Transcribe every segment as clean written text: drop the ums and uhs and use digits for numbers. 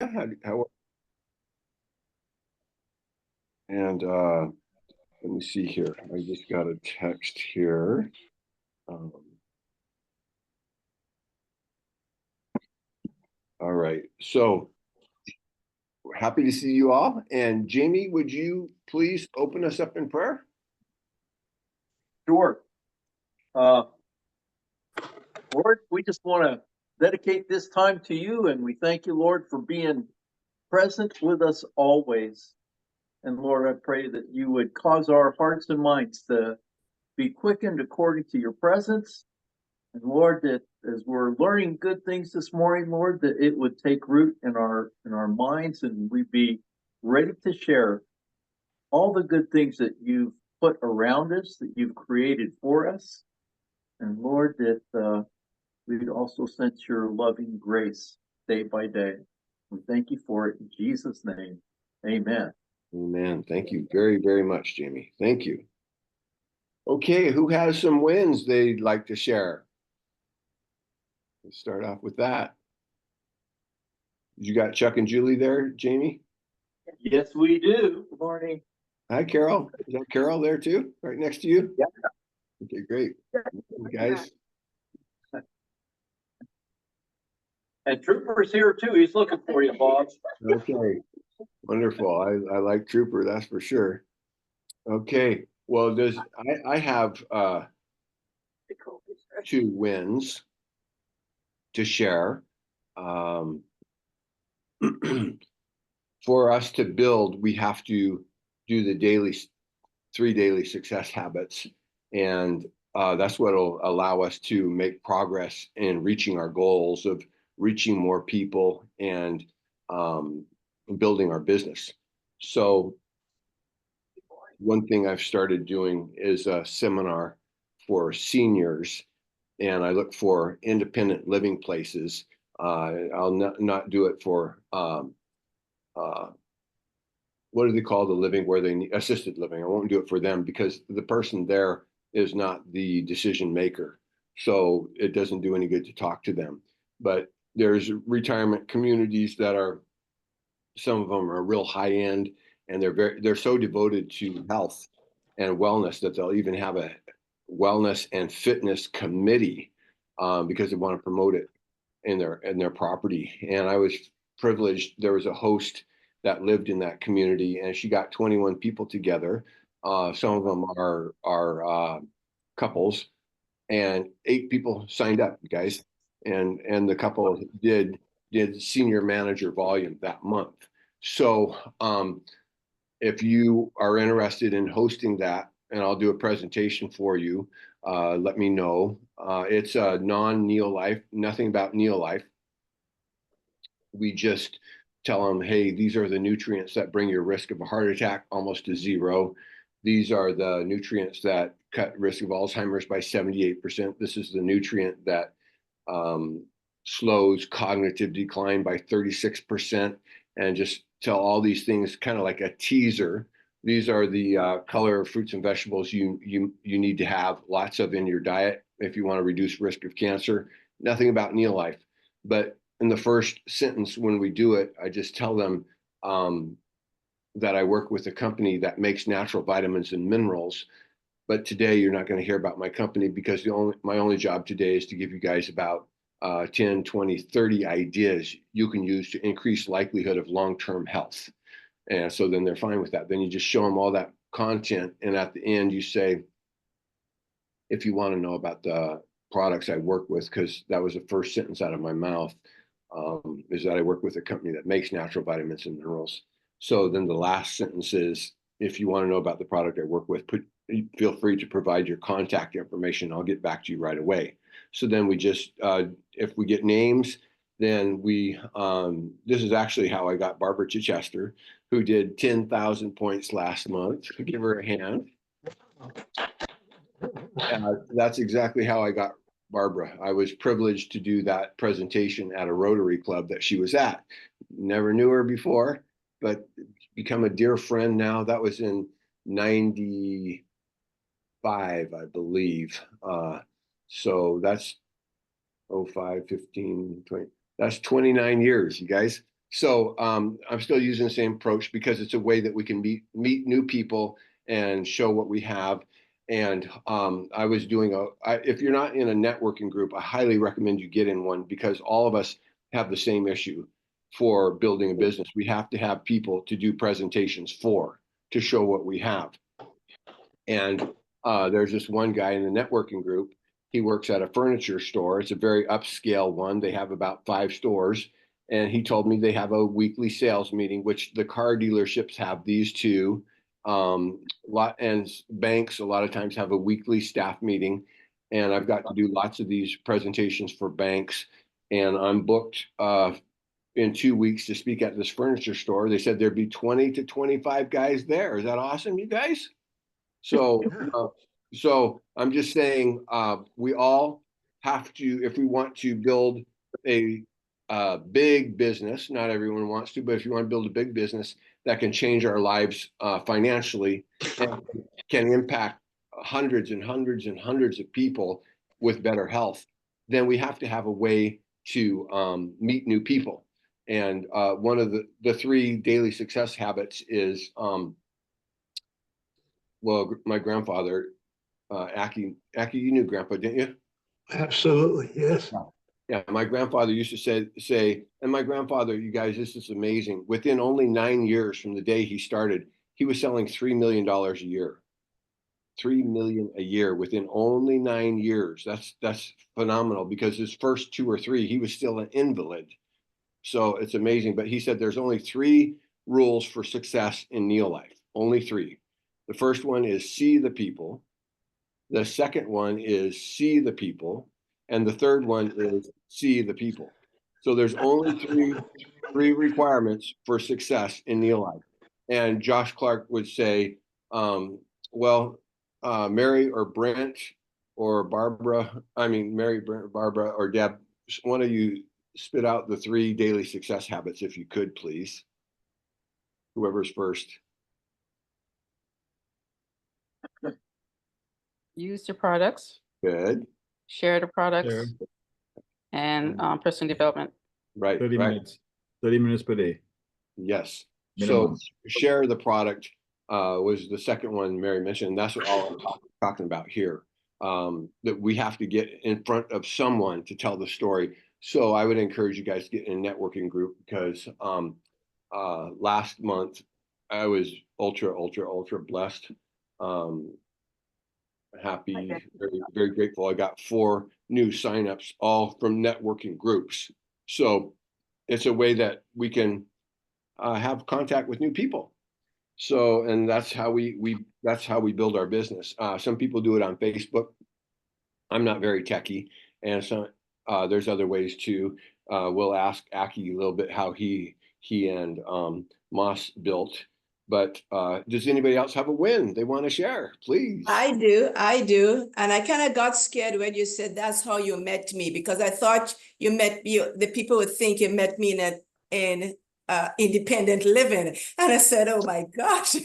How, and let me see here. I just got a text here. Um, all right. So happy to see you all. And Jamie, would you please open us up in prayer? Sure. Uh, Lord, we just want to dedicate this time to you, and we thank you, Lord, for being present with us always. And Lord, I pray that you would cause our hearts and minds to be quickened according to your presence. And Lord, that as we're learning good things this morning, Lord, that it would take root in our minds, and we'd be ready to share all the good things that you've put around us, that you've created for us. And Lord, that we'd also sense your loving grace day by day. We thank you for it in Jesus' name. Amen. Amen. Thank you very, very much, Jamie. Thank you. Okay, who has some wins they'd like to share? Let's start off with that. You got Chuck and Julie there, Jamie? Yes, we do. Good morning. Hi, Carol. Is that Carol there too? Right next to you? Yeah. Okay, great. Guys. And Trooper's here too. He's looking for you, Bob. Okay. Wonderful. I like Trooper, that's for sure. Okay. Well, I have two wins to share. Um, for us to build, we have to do the three daily success habits. And that's what will allow us to make progress in reaching our goals of reaching more people and um, building our business. So one thing I've started doing is a seminar for seniors, and I look for independent living places. I'll not do it for uh, what do they call the living where they need assisted living. I won't do it for them because the person there is not the decision maker. So it doesn't do any good to talk to them. But there's retirement communities that are, some of them are real high end, and they're so devoted to health and wellness that they'll even have a wellness and fitness committee because they want to promote it in their property. And I was privileged. There was a host that lived in that community, and she got 21 people together. Some of them are couples, and 8 people signed up, guys. And the couple did senior manager volume that month. So if you are interested in hosting that, and I'll do a presentation for you, let me know. It's a non-NeoLife, nothing about NeoLife. We just tell them, hey, these are the nutrients that bring your risk of a heart attack almost to zero. These are the nutrients that cut risk of Alzheimer's by 78%. This is the nutrient that um, slows cognitive decline by 36%, and just tell all these things kind of like a teaser. These are the color of fruits and vegetables you need to have lots of in your diet if you want to reduce risk of cancer. Nothing about NeoLife, but in the first sentence when we do it, I just tell them that I work with a company that makes natural vitamins and minerals. But today you're not going to hear about my company because my only job today is to give you guys about 10, 20, 30 ideas you can use to increase likelihood of long-term health. And so then they're fine with that. Then you just show them all that content. And at the end, you say, if you want to know about the products I work with, because that was the first sentence out of my mouth, is that I work with a company that makes natural vitamins and minerals. So then the last sentence is, if you want to know about the product I work with, feel free to provide your contact information. I'll get back to you right away. So then we just, if we get names, then this is actually how I got Barbara Chichester, who did 10,000 points last month. Give her a hand. That's exactly how I got Barbara. I was privileged to do that presentation at a Rotary Club that she was at. Never knew her before, but become a dear friend now. That was in 95, I believe. So that's 05, 15, 20. That's 29 years, you guys. So I'm still using the same approach because it's a way that we can meet new people and show what we have. And I was doing if you're not in a networking group, I highly recommend you get in one because all of us have the same issue for building a business. We have to have people to do presentations for, to show what we have. And there's this one guy in the networking group. He works at a furniture store. It's a very upscale one. They have about 5 stores. And he told me they have a weekly sales meeting, which the car dealerships have these too. And banks a lot of times have a weekly staff meeting. And I've got to do lots of these presentations for banks. And I'm booked in 2 weeks to speak at this furniture store. They said there'd be 20 to 25 guys there. Is that awesome, you guys? So, so I'm just saying, we all have to, if we want to build a big business, not everyone wants to, but if you want to build a big business that can change our lives financially and can impact hundreds and hundreds and hundreds of people with better health, then we have to have a way to meet new people. And one of the 3 daily success habits is well, my grandfather, Aki, you knew Grandpa, didn't you? Absolutely, yes. Yeah, my grandfather used to say, and my grandfather, you guys, this is amazing. Within only 9 years from the day he started, he was selling $3 million a year. 3 million a year within only 9 years. That's phenomenal because his first 2 or 3, he was still an invalid. So it's amazing. But he said there's only 3 rules for success in NeoLife. Only 3. The first one is see the people. The second one is see the people. And the third one is see the people. So there's only three requirements for success in NeoLife. And Josh Clark would say, well, Mary or Brent or Barbara, I mean, Mary, Brent, Barbara, or Deb, one of you spit out the 3 daily success habits, if you could, please. Whoever's first. Use your products, Good. share the products, Share. and personal development. Right. 30 right. minutes. 30 minutes per day. Yes. Minimum. So share the product was the second one Mary mentioned. And that's what all I'm talking about here. That we have to get in front of someone to tell the story. So I would encourage you guys to get in a networking group because last month I was ultra blessed. Happy, very, very grateful. I got 4 new signups, all from networking groups. So it's a way that we can have contact with new people. So, and that's how that's how we build our business. Some people do it on Facebook. I'm not very techy, and so there's other ways too. We'll ask Aki a little bit how he and Moss built. But does anybody else have a win they want to share? Please. I do. And I kind of got scared when you said that's how you met me, because I thought you met me, the people would think you met me in independent living. And I said, oh my gosh.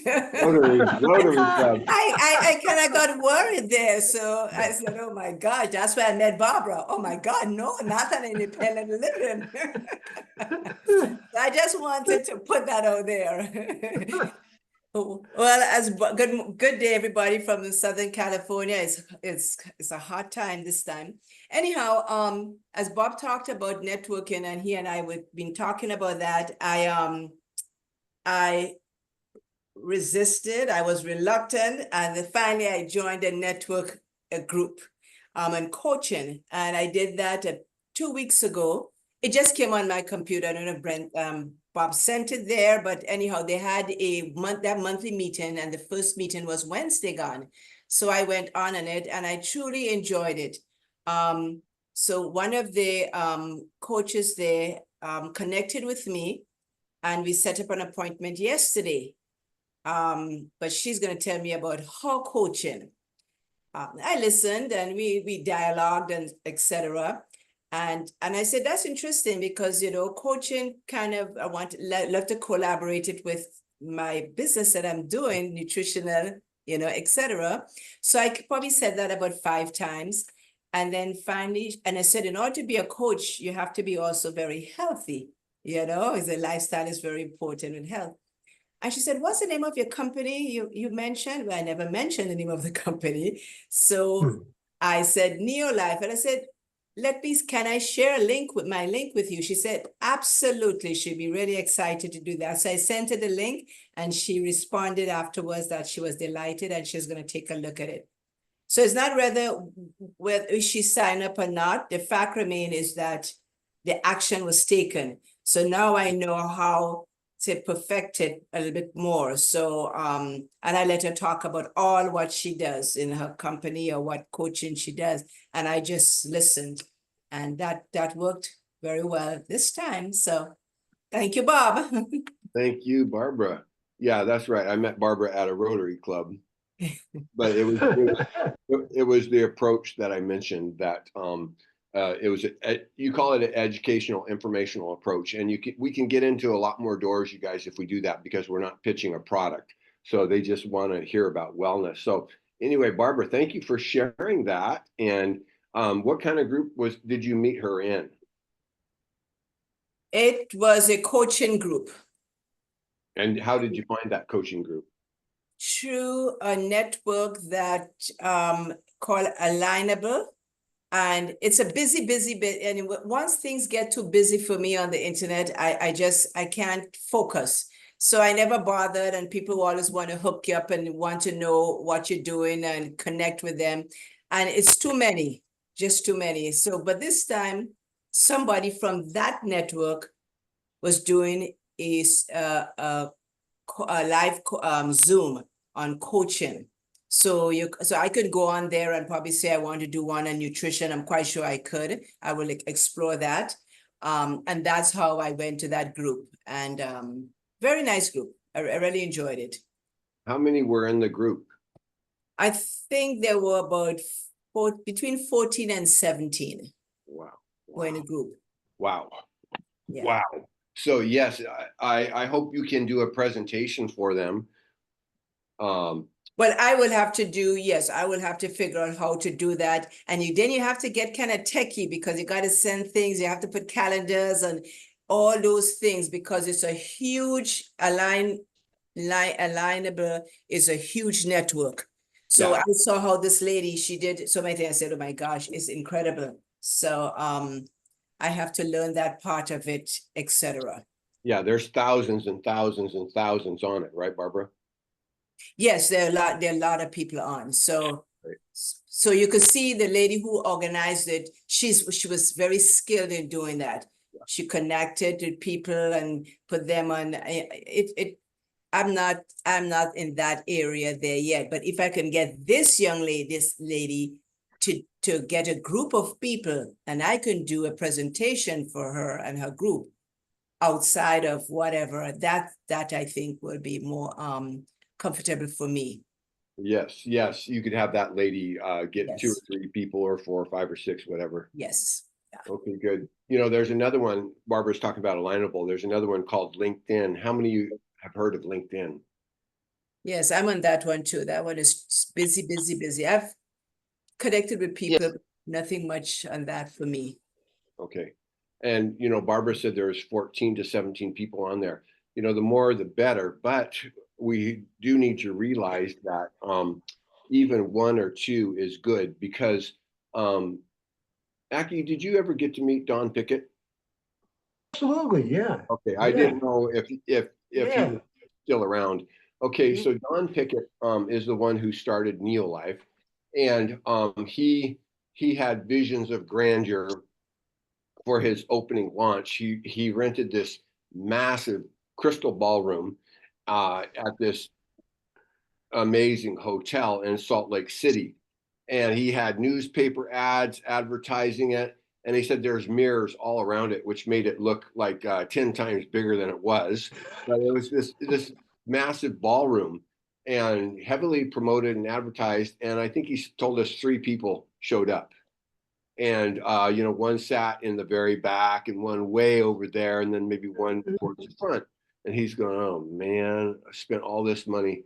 Rotary Club. I kind of got worried there. So I said, oh my gosh, that's where I met Barbara. Oh my God, no, not an independent living. I just wanted to put that out there. Oh, well, good day, everybody from Southern California. It's a hot time this time. Anyhow, as Bob talked about networking, and he and I have been talking about that, I resisted. I was reluctant, and then finally I joined a network group and coaching, and I did that 2 weeks ago. It just came on my computer. I don't know if Brent Bob sent it there, but anyhow, they had that monthly meeting, and the first meeting was Wednesday gone. So I went on it, and I truly enjoyed it. So one of the coaches there connected with me, and we set up an appointment yesterday. But she's going to tell me about her coaching. I listened, and we dialogued and etc. And I said, that's interesting because, coaching kind of, love to collaborate it with my business that I'm doing, nutritional, etc. So I probably said that about 5 times. And then finally, and I said, in order to be a coach, you have to be also very healthy. You know, the lifestyle is very important in health. And she said, what's the name of your company you mentioned? Well, I never mentioned the name of the company. So I said, NeoLife. And I said, can I share a link with my link with you? She said, absolutely. She'd be really excited to do that. So I sent her the link and she responded afterwards that she was delighted and she's going to take a look at it. So it's not whether she signed up or not. The fact remains is that the action was taken. So now I know how to perfect it a little bit more. So, and I let her talk about all what she does in her company or what coaching she does. And I just listened and that worked very well this time. So thank you, Bob. Thank you, Barbara. Yeah, that's right. I met Barbara at a Rotary Club, but it was the approach that I mentioned that it was you call it an educational informational approach, and we can get into a lot more doors, you guys, if we do that, because we're not pitching a product, so they just want to hear about wellness. So anyway, Barbara, thank you for sharing that. And what kind of group did you meet her in? It was a coaching group. And how did you find that coaching group? Through a network that called Alignable. And it's a busy bit. And once things get too busy for me on the internet, I can't focus. So I never bothered, and people always want to hook you up and want to know what you're doing and connect with them. And it's too many, just too many. So, but this time, somebody from that network was doing a live Zoom on coaching. So I could go on there and probably say I want to do one on nutrition. I'm quite sure I could. I will explore that. And that's how I went to that group. And very nice group. I really enjoyed it. How many were in the group? I think there were about between 14 and 17 Wow. were in a group. Wow. Yeah. Wow. So yes, I hope you can do a presentation for them. Well, I will have to yes, I will have to figure out how to do that. And then you have to get kind of techie because you got to send things. You have to put calendars and all those things because it's a huge Alignable is a huge network. So Yeah. I saw how this lady, she did so many things. I said, oh my gosh, it's incredible. So I have to learn that part of it, etc. Yeah, there's thousands and thousands and thousands on it, right, Barbara? Yes, there are a lot of people on. So Right. so you could see the lady who organized it, she was very skilled in doing that. Yeah. She connected to people and put them on I'm not in that area there yet, but if I can get this lady to get a group of people and I can do a presentation for her and her group outside of whatever, that I think will be more comfortable for me. Yes, yes, you could have that lady get Yes. 2 or 3 people or 4 or 5 or 6, whatever. Yes. Okay, good. There's another one. Barbara's talking about Alignable. There's another one called LinkedIn. How many of you have heard of LinkedIn? Yes, I'm on that one too. That one is busy. I've connected with people, but nothing much on that for me. Okay. And, Barbara said there's 14 to 17 people on there. The more the better, but we do need to realize that even 1 or 2 is good because, Aki, did you ever get to meet Don Pickett? Absolutely, yeah. Okay, I Yeah. didn't know if he Yeah. was still around. Okay, so Don Pickett is the one who started NeoLife, and he had visions of grandeur for his opening launch. He rented this massive crystal ballroom at this amazing hotel in Salt Lake City, and he had newspaper ads advertising it. And he said there's mirrors all around it, which made it look like 10 times bigger than it was. But it was this massive ballroom and heavily promoted and advertised. And I think he told us 3 people showed up. And one sat in the very back and one way over there, and then maybe one towards the front. And he's going, oh man, I spent all this money.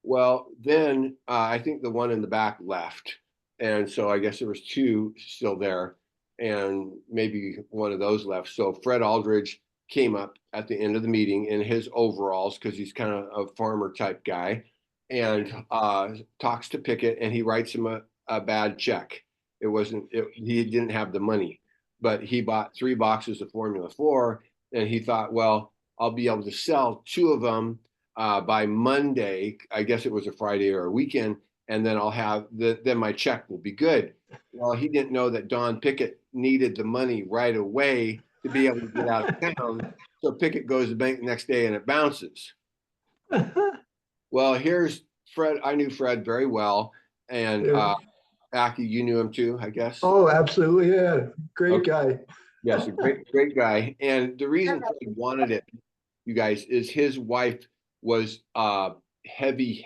Well, then I think the one in the back left. And so I guess there was 2 still there, and maybe one of those left. So Fred Aldridge came up at the end of the meeting in his overalls, because he's kind of a farmer type guy, and talks to Pickett, and he writes him a bad check. He didn't have the money, but he bought 3 boxes of Formula 4, and he thought, well, I'll be able to sell 2 of them by Monday. I guess it was a Friday or a weekend, and then then my check will be good. Well, he didn't know that Don Pickett needed the money right away to be able to get out of town. So Pickett goes to the bank the next day and it bounces. Well, here's Fred. I knew Fred very well. And Yeah. Aki, you knew him too, I guess. Oh, absolutely. Yeah. Great Okay. guy. Yes, a great guy. And the reason Fred wanted it, you guys, is his wife was heavy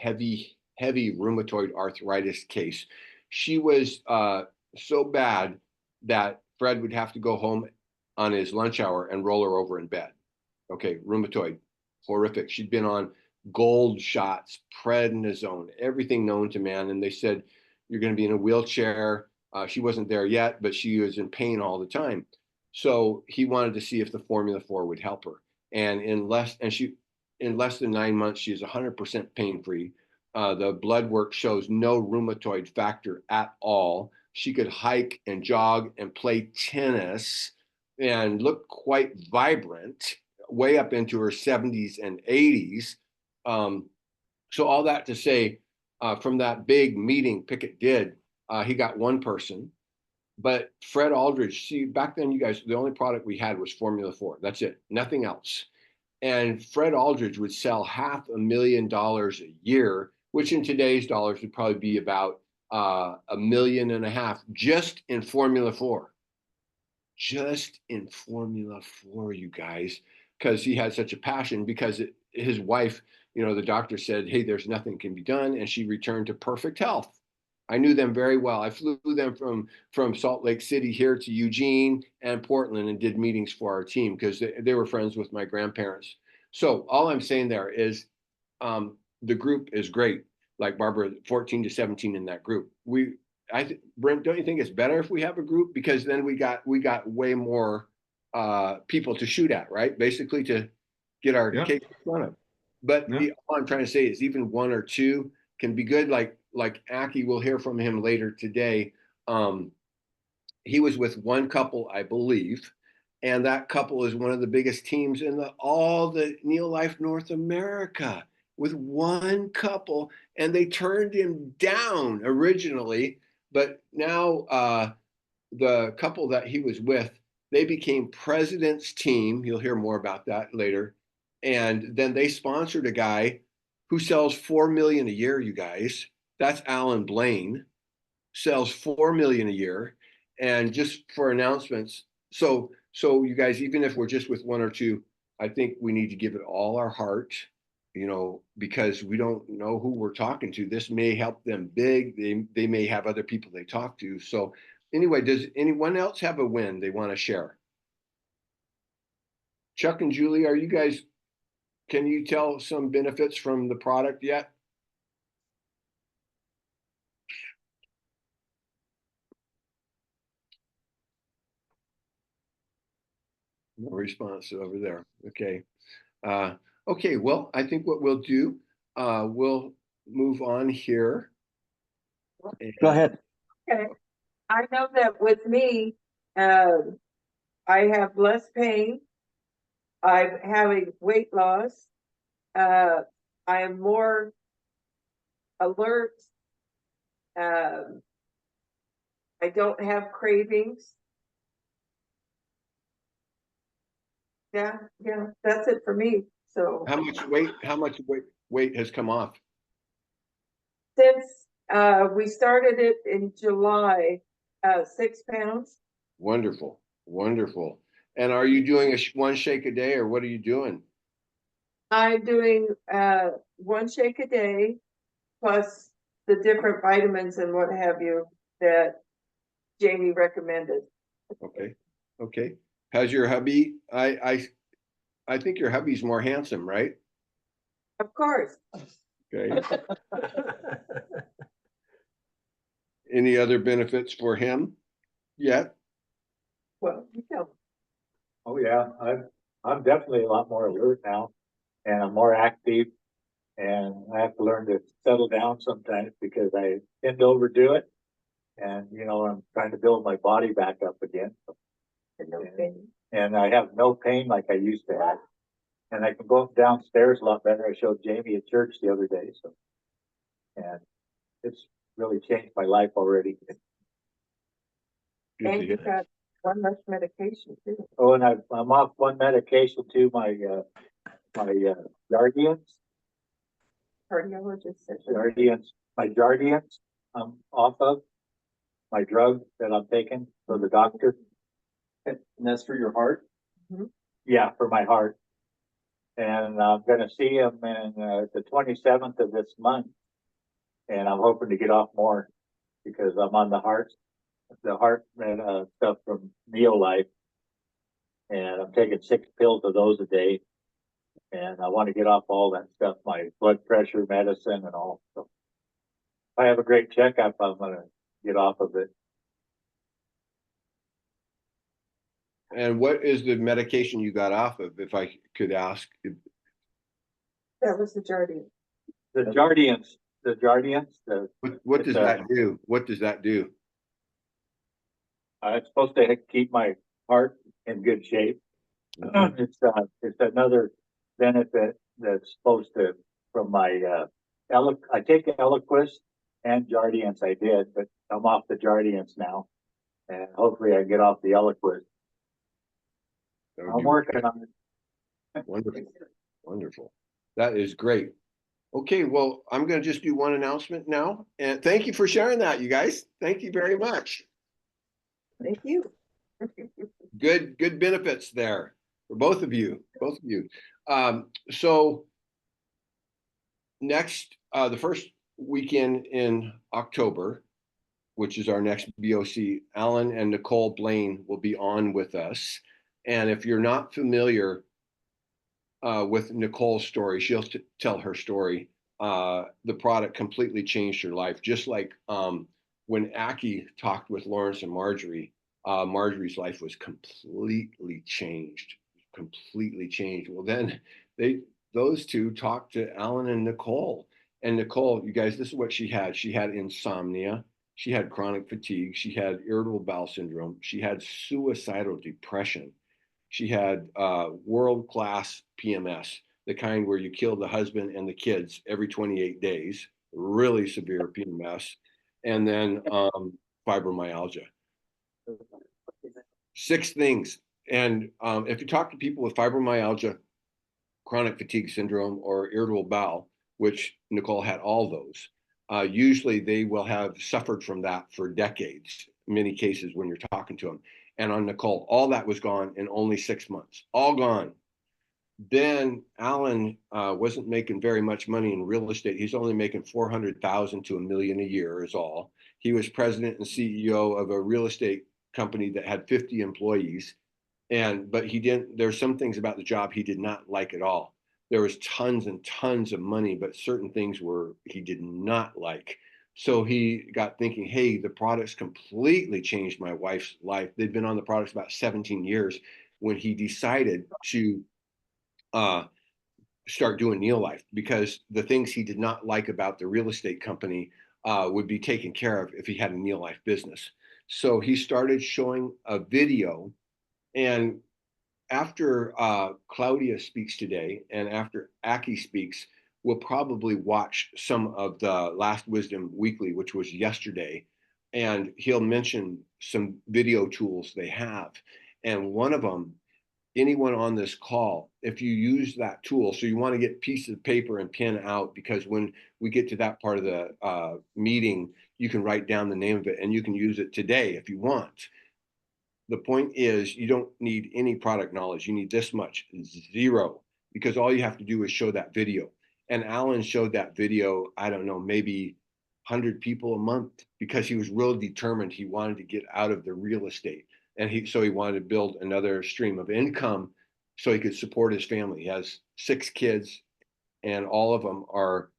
rheumatoid arthritis case. She was so bad that Fred would have to go home on his lunch hour and roll her over in bed. Okay, rheumatoid, horrific. She'd been on gold shots, prednisone, everything known to man. And they said, you're going to be in a wheelchair. She wasn't there yet, but she was in pain all the time. So he wanted to see if the Formula 4 would help her. And in less than 9 months, she is 100% pain free. The blood work shows no rheumatoid factor at all. She could hike and jog and play tennis and look quite vibrant, way up into her 70s and 80s. So all that to say, from that big meeting Pickett did, he got 1 person. But Fred Aldridge, see, back then, you guys, the only product we had was Formula 4. That's it, nothing else. And Fred Aldridge would sell $500,000 a year, which in today's dollars would probably be about $1.5 million just in Formula 4. Just in Formula 4, you guys, because he had such a passion, because his wife, the doctor said, hey, there's nothing can be done. And she returned to perfect health. I knew them very well. I flew them from Salt Lake City here to Eugene and Portland and did meetings for our team, because they were friends with my grandparents. So all I'm saying there is the group is great. Like Barbara, 14 to 17 in that group. Brent, don't you think it's better if we have a group? Because then we got way more people to shoot at, right? Basically to get our cake in front of. But all I'm trying to say is even 1 or 2 can be good. Like Aki, we'll hear from him later today. He was with 1 couple, I believe, and that couple is one of the biggest teams in all the NeoLife North America, with 1 couple, and they turned him down originally, but now the couple that he was with, they became president's team. You'll hear more about that later. And then they sponsored a guy who sells $4 million a year, you guys. That's Alan Blaine, sells $4 million a year. And just for announcements, so you guys, even if we're just with 1 or 2, I think we need to give it all our heart, because we don't know who we're talking to. This may help them big. They may have other people they talk to. So anyway, does anyone else have a win they want to share? Chuck and Julie, can you tell some benefits from the product yet? No response over there. Okay. Okay, well, I think what we'll do, we'll move on here. Go ahead. Okay, I know that with me, I have less pain. I'm having weight loss. I am more alert. I don't have cravings. Yeah, that's it for me. So How much weight has come off? since we started it in July, 6 pounds. Wonderful. And are you doing 1 shake a day, or what are you doing? I'm doing 1 shake a day, plus the different vitamins and what have you that Jamie recommended. Okay. Has your hubby? I think your hubby's more handsome, right? Of course. Okay. Any other benefits for him yet? Well, you know, Oh, yeah. I'm definitely a lot more alert now, and I'm more active, and I have to learn to settle down sometimes because I tend to overdo it. And, I'm trying to build my body back up again. And no pain. And I have no pain like I used to have. And I can go up downstairs a lot better. I showed Jamie at church the other day, so. And it's really changed my life already. Good to And you hear. got one less medication too. Oh, and I'm off one medication too, my Jardians, Cardiologist said. my Jardians, I'm off of. My drug that I'm taking for the doctor. And that's for your heart? Yeah, for my heart. And I'm gonna see him in the 27th of this month. And I'm hoping to get off more because I'm on the heart stuff from NeoLife. And I'm taking 6 pills of those a day. And I want to get off all that stuff, my blood pressure medicine and all. So if I have a great checkup, I'm gonna get off of it. And what is the medication you got off of, if I could ask? That was the Jardian. The Jardians, What It's does that do? What does that do? it's supposed to keep my heart in good shape. It's another benefit that's supposed to from my I take Eliquis and Jardians. I did, but I'm off the Jardians now, and hopefully I get off the Eliquis. That would I'm be working on it. wonderful. Wonderful. That is great. Okay, well, I'm going to just do one announcement now. And thank you for sharing that, you guys. Thank you very much. Thank you. Good benefits there for both of you. So next, the first weekend in October, which is our next BOC, Alan and Nicole Blaine will be on with us. And if you're not familiar with Nicole's story, she'll tell her story. The product completely changed her life, just like when Aki talked with Lawrence and Marjorie. Marjorie's life was completely changed. Well, then those two talked to Alan and Nicole. And Nicole, you guys, this is what she had. She had insomnia. She had chronic fatigue. She had irritable bowel syndrome. She had suicidal depression. She had world-class PMS, the kind where you kill the husband and the kids every 28 days, really severe PMS, and then fibromyalgia. 6 things. And if you talk to people with fibromyalgia, chronic fatigue syndrome, or irritable bowel, which Nicole had all those, usually they will have suffered from that for decades, in many cases when you're talking to them. And on Nicole, all that was gone in only 6 months, all gone. Then Alan wasn't making very much money in real estate. He's only making 400,000 to $1 million a year is all. He was president and CEO of a real estate company that had 50 employees. But he didn't, there's some things about the job he did not like at all. There was tons and tons of money, but certain things he did not like. So he got thinking, hey, the products completely changed my wife's life. They'd been on the products about 17 years when he decided to start doing NeoLife, because the things he did not like about the real estate company would be taken care of if he had a NeoLife business. So he started showing a video. And after Claudia speaks today and after Aki speaks, we'll probably watch some of the Last Wisdom Weekly, which was yesterday. And he'll mention some video tools they have. And one of them, anyone on this call, if you use that tool, so you want to get pieces of paper and pen out, because when we get to that part of the meeting, you can write down the name of it and you can use it today if you want. The point is, you don't need any product knowledge. You need this much, 0, because all you have to do is show that video. And Alan showed that video, I don't know, maybe 100 people a month, because he was real determined. He wanted to get out of the real estate. And so he wanted to build another stream of income so he could support his family. He has 6 kids, and all of them are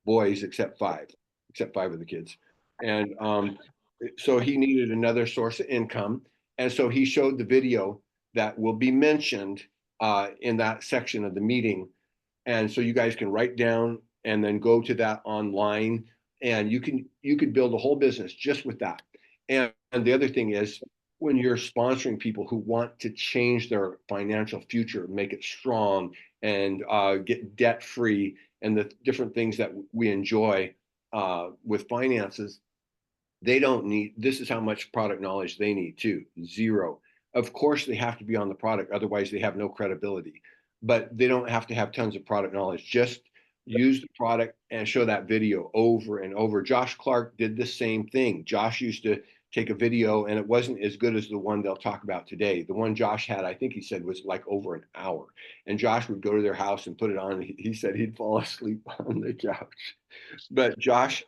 boys except 5 of the kids. And so he needed another source of income. And so he showed the video that will be mentioned in that section of the meeting. And so you guys can write down and then go to that online, and you could build a whole business just with that. And the other thing is, when you're sponsoring people who want to change their financial future, make it strong, and get debt free, and the different things that we enjoy with finances, they don't need, this is how much product knowledge they need too. Zero. Of course, they have to be on the product, otherwise, they have no credibility. But they don't have to have tons of product knowledge. Just use the product and show that video over and over. Josh Clark did the same thing. Josh used to take a video, and it wasn't as good as the one they'll talk about today. The one Josh had, I think he said, was like over an hour. And Josh would go to their house and put it on. He said he'd fall asleep on the couch. But Josh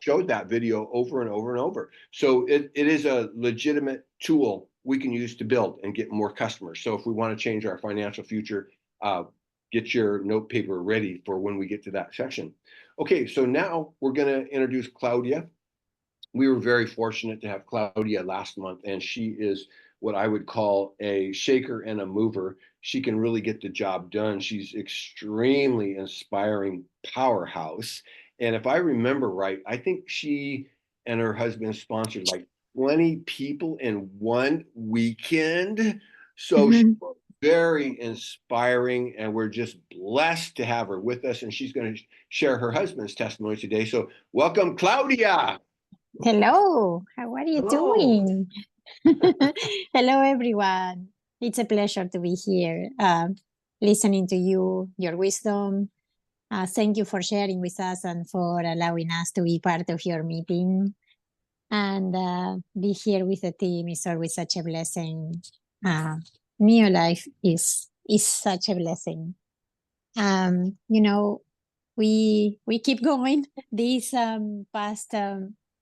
showed that video over and over and over. So it is a legitimate tool we can use to build and get more customers. So if we want to change our financial future, get your note paper ready for when we get to that section. Okay, so now we're going to introduce Claudia. We were very fortunate to have Claudia last month, and she is what I would call a shaker and a mover. She can really get the job done. She's extremely inspiring powerhouse. And if I remember right, I think she and her husband sponsored like 20 people in one weekend. So she's very inspiring, and we're just blessed to have her with us. And she's going to share her husband's testimony today. So welcome, Claudia. Hello, how are you Hello. doing? Hello, everyone. It's a pleasure to be here, listening to you, your wisdom. Thank you for sharing with us and for allowing us to be part of your meeting. And be here with the team is always such a blessing. NeoLife is such a blessing. You know, we keep going. This past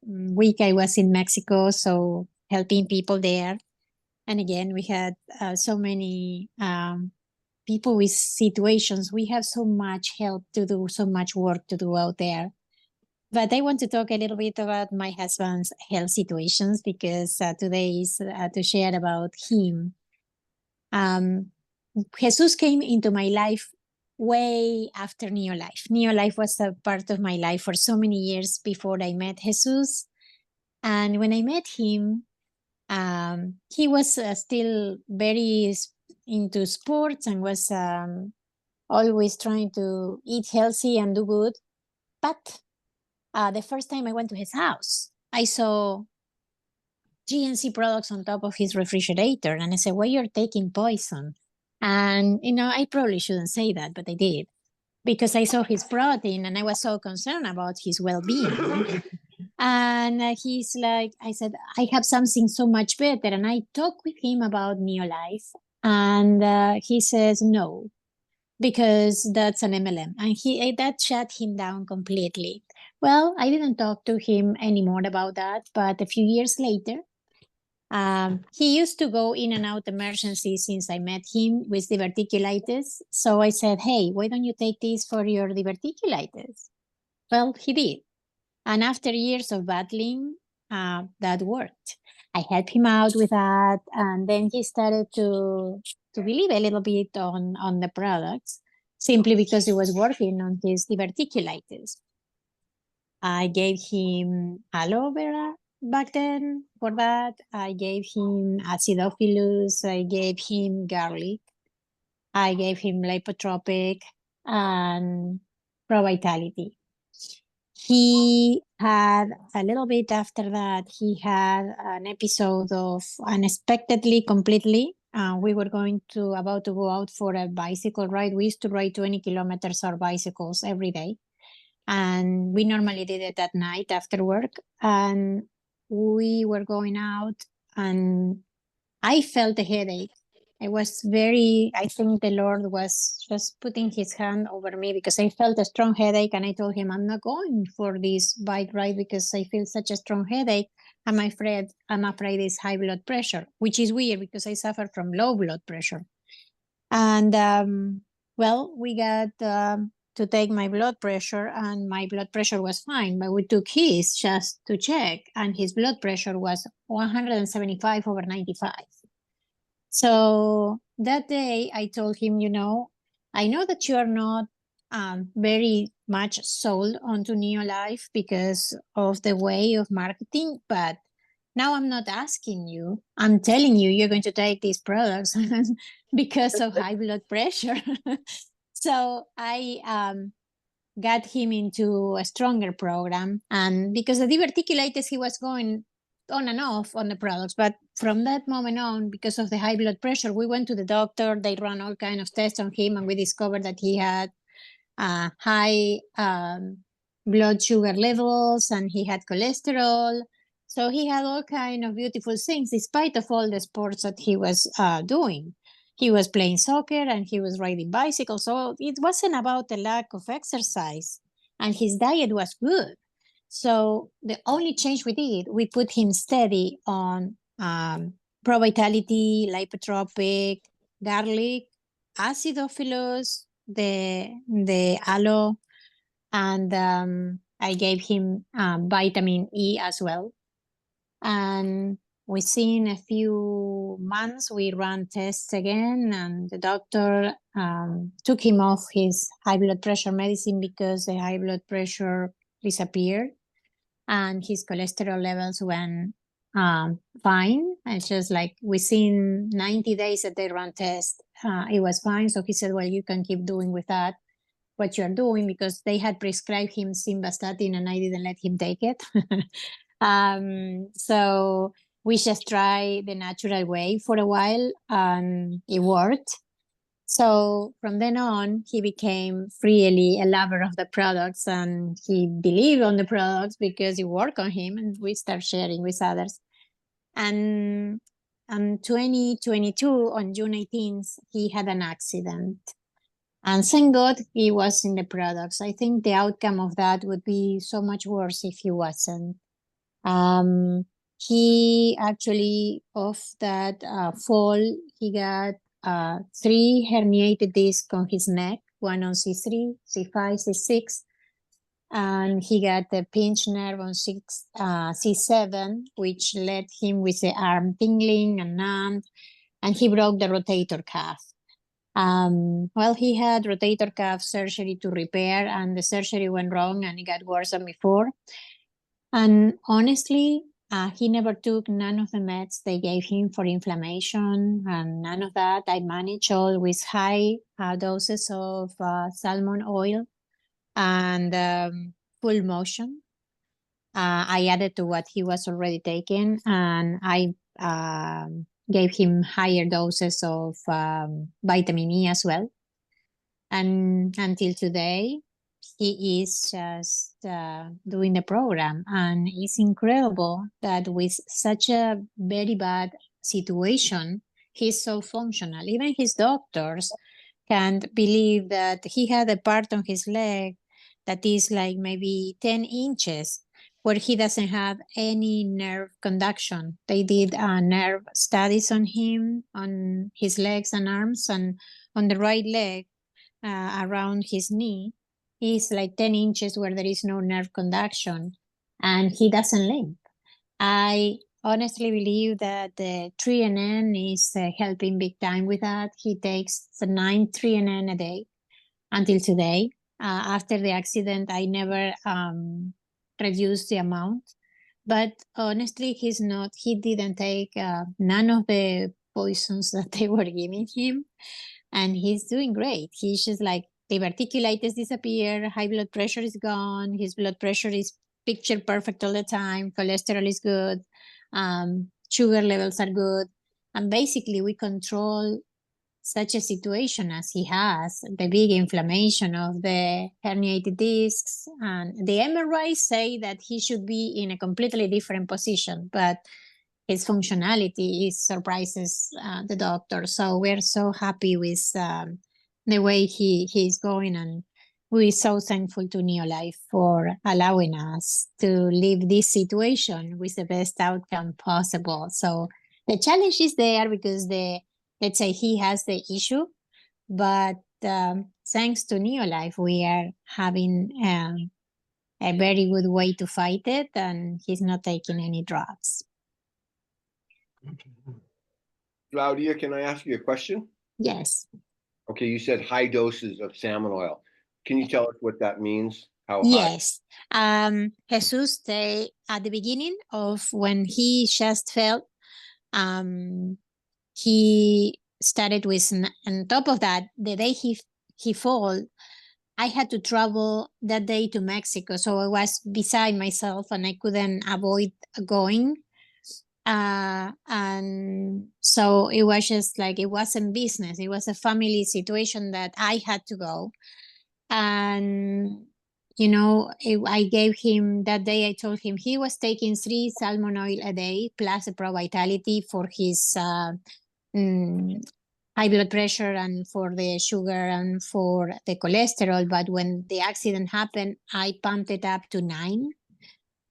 week I was in Mexico, so helping people there. And again, we had so many people with situations. We have so much help to do, so much work to do out there. But I want to talk a little bit about my husband's health situations, because today is to share about him. Jesus came into my life way after NeoLife. NeoLife was a part of my life for so many years before I met Jesus. And when I met him, he was still very into sports and was always trying to eat healthy and do good. But the first time I went to his house, I saw GNC products on top of his refrigerator. And I said, why you're taking poison? And, you know, I probably shouldn't say that, but I did, because I saw his protein and I was so concerned about his well-being. And he's like, I said, I have something so much better. And I talked with him about NeoLife. And he says, no, because that's an MLM. And that shut him down completely. Well, I didn't talk to him anymore about that. But a few years later, he used to go in and out emergency since I met him with diverticulitis. So I said, hey, why don't you take this for your diverticulitis? Well, he did. And after years of battling, that worked. I helped him out with that. And then he started to believe a little bit on the products, simply because it was working on his diverticulitis. I gave him aloe vera back then for that. I gave him acidophilus. I gave him garlic. I gave him lipotropic and pro-vitality. He had a little bit after that, he had an episode of unexpectedly, completely. We were about to go out for a bicycle ride. We used to ride 20 kilometers on bicycles every day. And we normally did it at night after work. And we were going out and I felt a headache. I think the Lord was just putting his hand over me, because I felt a strong headache. And I told him, I'm not going for this bike ride because I feel such a strong headache. I'm afraid it's high blood pressure, which is weird because I suffer from low blood pressure. And well, we got to take my blood pressure, and my blood pressure was fine, but we took his just to check, and his blood pressure was 175/95. So that day I told him, I know that you are not very much sold onto NeoLife because of the way of marketing, but now I'm not asking you. I'm telling you, you're going to take these products because of high blood pressure. So I got him into a stronger program. And because the diverticulitis, he was going on and off on the products. But from that moment on, because of the high blood pressure, we went to the doctor. They ran all kind of tests on him, and we discovered that he had high blood sugar levels and he had cholesterol. So he had all kind of beautiful things, despite of all the sports that he was doing. He was playing soccer and he was riding bicycles. So it wasn't about the lack of exercise, and his diet was good. So the only change we did, we put him steady on Pro Vitality, Lipotropic, garlic, acidophilus, the aloe, and I gave him vitamin E as well. And within a few months, we ran tests again, and the doctor took him off his high blood pressure medicine because the high blood pressure disappeared and his cholesterol levels went fine. It's just like within 90 days that they ran tests, it was fine. So he said, well, you can keep doing with that what you're doing, because they had prescribed him simvastatin and I didn't let him take it. So we just tried the natural way for a while and it worked. So from then on, he became really a lover of the products and he believed on the products because it worked on him, and we start sharing with others. And in 2022, on June 18th, he had an accident. And thank God he was in the products. I think the outcome of that would be so much worse if he wasn't. He actually, of that fall, he got 3 herniated discs on his neck, one on C3, C5, C6, and he got the pinched nerve on C7, which left him with the arm tingling and numb, and he broke the rotator cuff. Well, he had rotator cuff surgery to repair, and the surgery went wrong and it got worse than before. And honestly, he never took none of the meds they gave him for inflammation and none of that. I managed all with high doses of salmon oil and full motion. I added to what he was already taking, and I gave him higher doses of vitamin E as well. And until today, he is just doing the program, and it's incredible that with such a very bad situation, he's so functional. Even his doctors can't believe that he had a part on his leg that is like maybe 10 inches where he doesn't have any nerve conduction. They did nerve studies on him, on his legs and arms, and on the right leg, around his knee, is like 10 inches where there is no nerve conduction, and he doesn't limp. I honestly believe that the 3NN is helping big time with that. He takes the 9 3NN a day until today. After the accident, I never reduced the amount, but honestly, he didn't take none of the poisons that they were giving him, and he's doing great. He's just like, diverticulitis disappear, high blood pressure is gone, his blood pressure is picture perfect all the time, cholesterol is good, sugar levels are good, and basically we control such a situation as he has, the big inflammation of the herniated discs. And the MRIs say that he should be in a completely different position, but his functionality surprises the doctor. So we're so happy with the way he's going, and we're so thankful to NeoLife for allowing us to live this situation with the best outcome possible. So the challenge is there because let's say he has the issue, but thanks to NeoLife, we are having a very good way to fight it, and he's not taking any drugs. Claudia, can I ask you a question? Yes. Okay, you said high doses of salmon oil. Can you tell us what that means? How high? Yes. Jesus, they, at the beginning of when he just felt, he started with, on top of that, the day he fall, I had to travel that day to Mexico. So I was beside myself and I couldn't avoid going. And so it was just like, it wasn't business. It was a family situation that I had to go. And, you know, I gave him that day, I told him he was taking 3 salmon oil a day plus a Pro Vitality for his high blood pressure and for the sugar and for the cholesterol. But when the accident happened, I pumped it up to 9.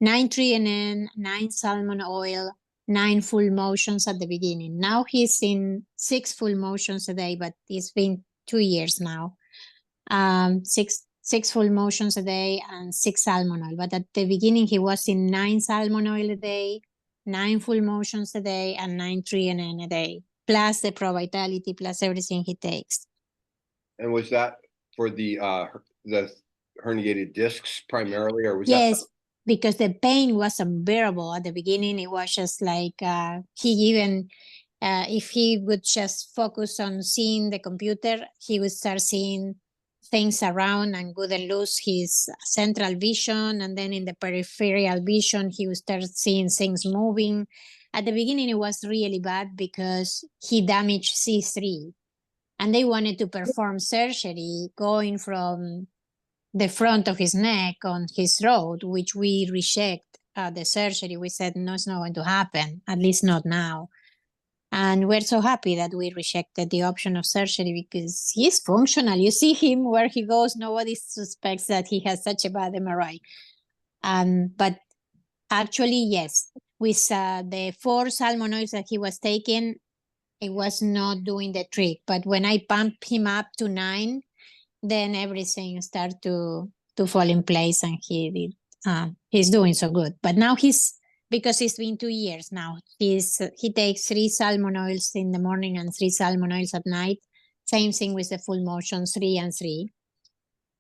9 3NN, 9 salmon oil, 9 full motions at the beginning. Now he's in 6 full motions a day, but it's been 2 years now. 6 full motions a day and 6 salmon oil. But at the beginning, he was in 9 salmon oil a day, 9 full motions a day, and 9 3NN a day, plus the Pro Vitality, plus everything he takes. And was that for the herniated discs primarily, or was that? Yes, because the pain was unbearable at the beginning. It was just like he even, if he would just focus on seeing the computer, he would start seeing things around and wouldn't lose his central vision. And then in the peripheral vision, he would start seeing things moving. At the beginning, it was really bad because he damaged C3. And they wanted to perform surgery going from the front of his neck on his throat, which we reject the surgery. We said, no, it's not going to happen, at least not now. And we're so happy that we rejected the option of surgery because he's functional. You see him where he goes, nobody suspects that he has such a bad MRI. But actually, yes, with the 4 salmon oils that he was taking, it was not doing the trick. But when I pumped him up to 9, then everything started to fall in place and he's doing so good. But now because it's been 2 years now, he takes 3 salmon oils in the morning and 3 salmon oils at night. Same thing with the full motion, 3 and 3.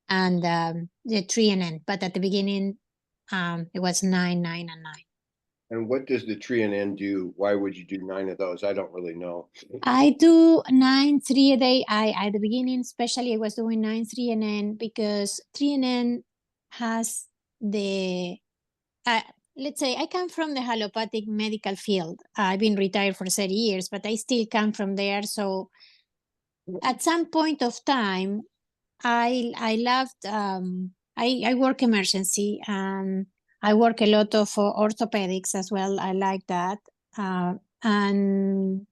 And the 3NN. But at the beginning, it was 9, 9, and 9. And what does the TRIANN do? Why would you do 9 of those? I don't really know. I do 9 3 a day. At the beginning, especially, I was doing 9 3NN because 3NN has the let's say I come from the allopathic medical field. I've been retired for 30 years, but I still come from there. So at some point of time, I loved I work emergency and I work a lot of orthopedics as well. I like that. And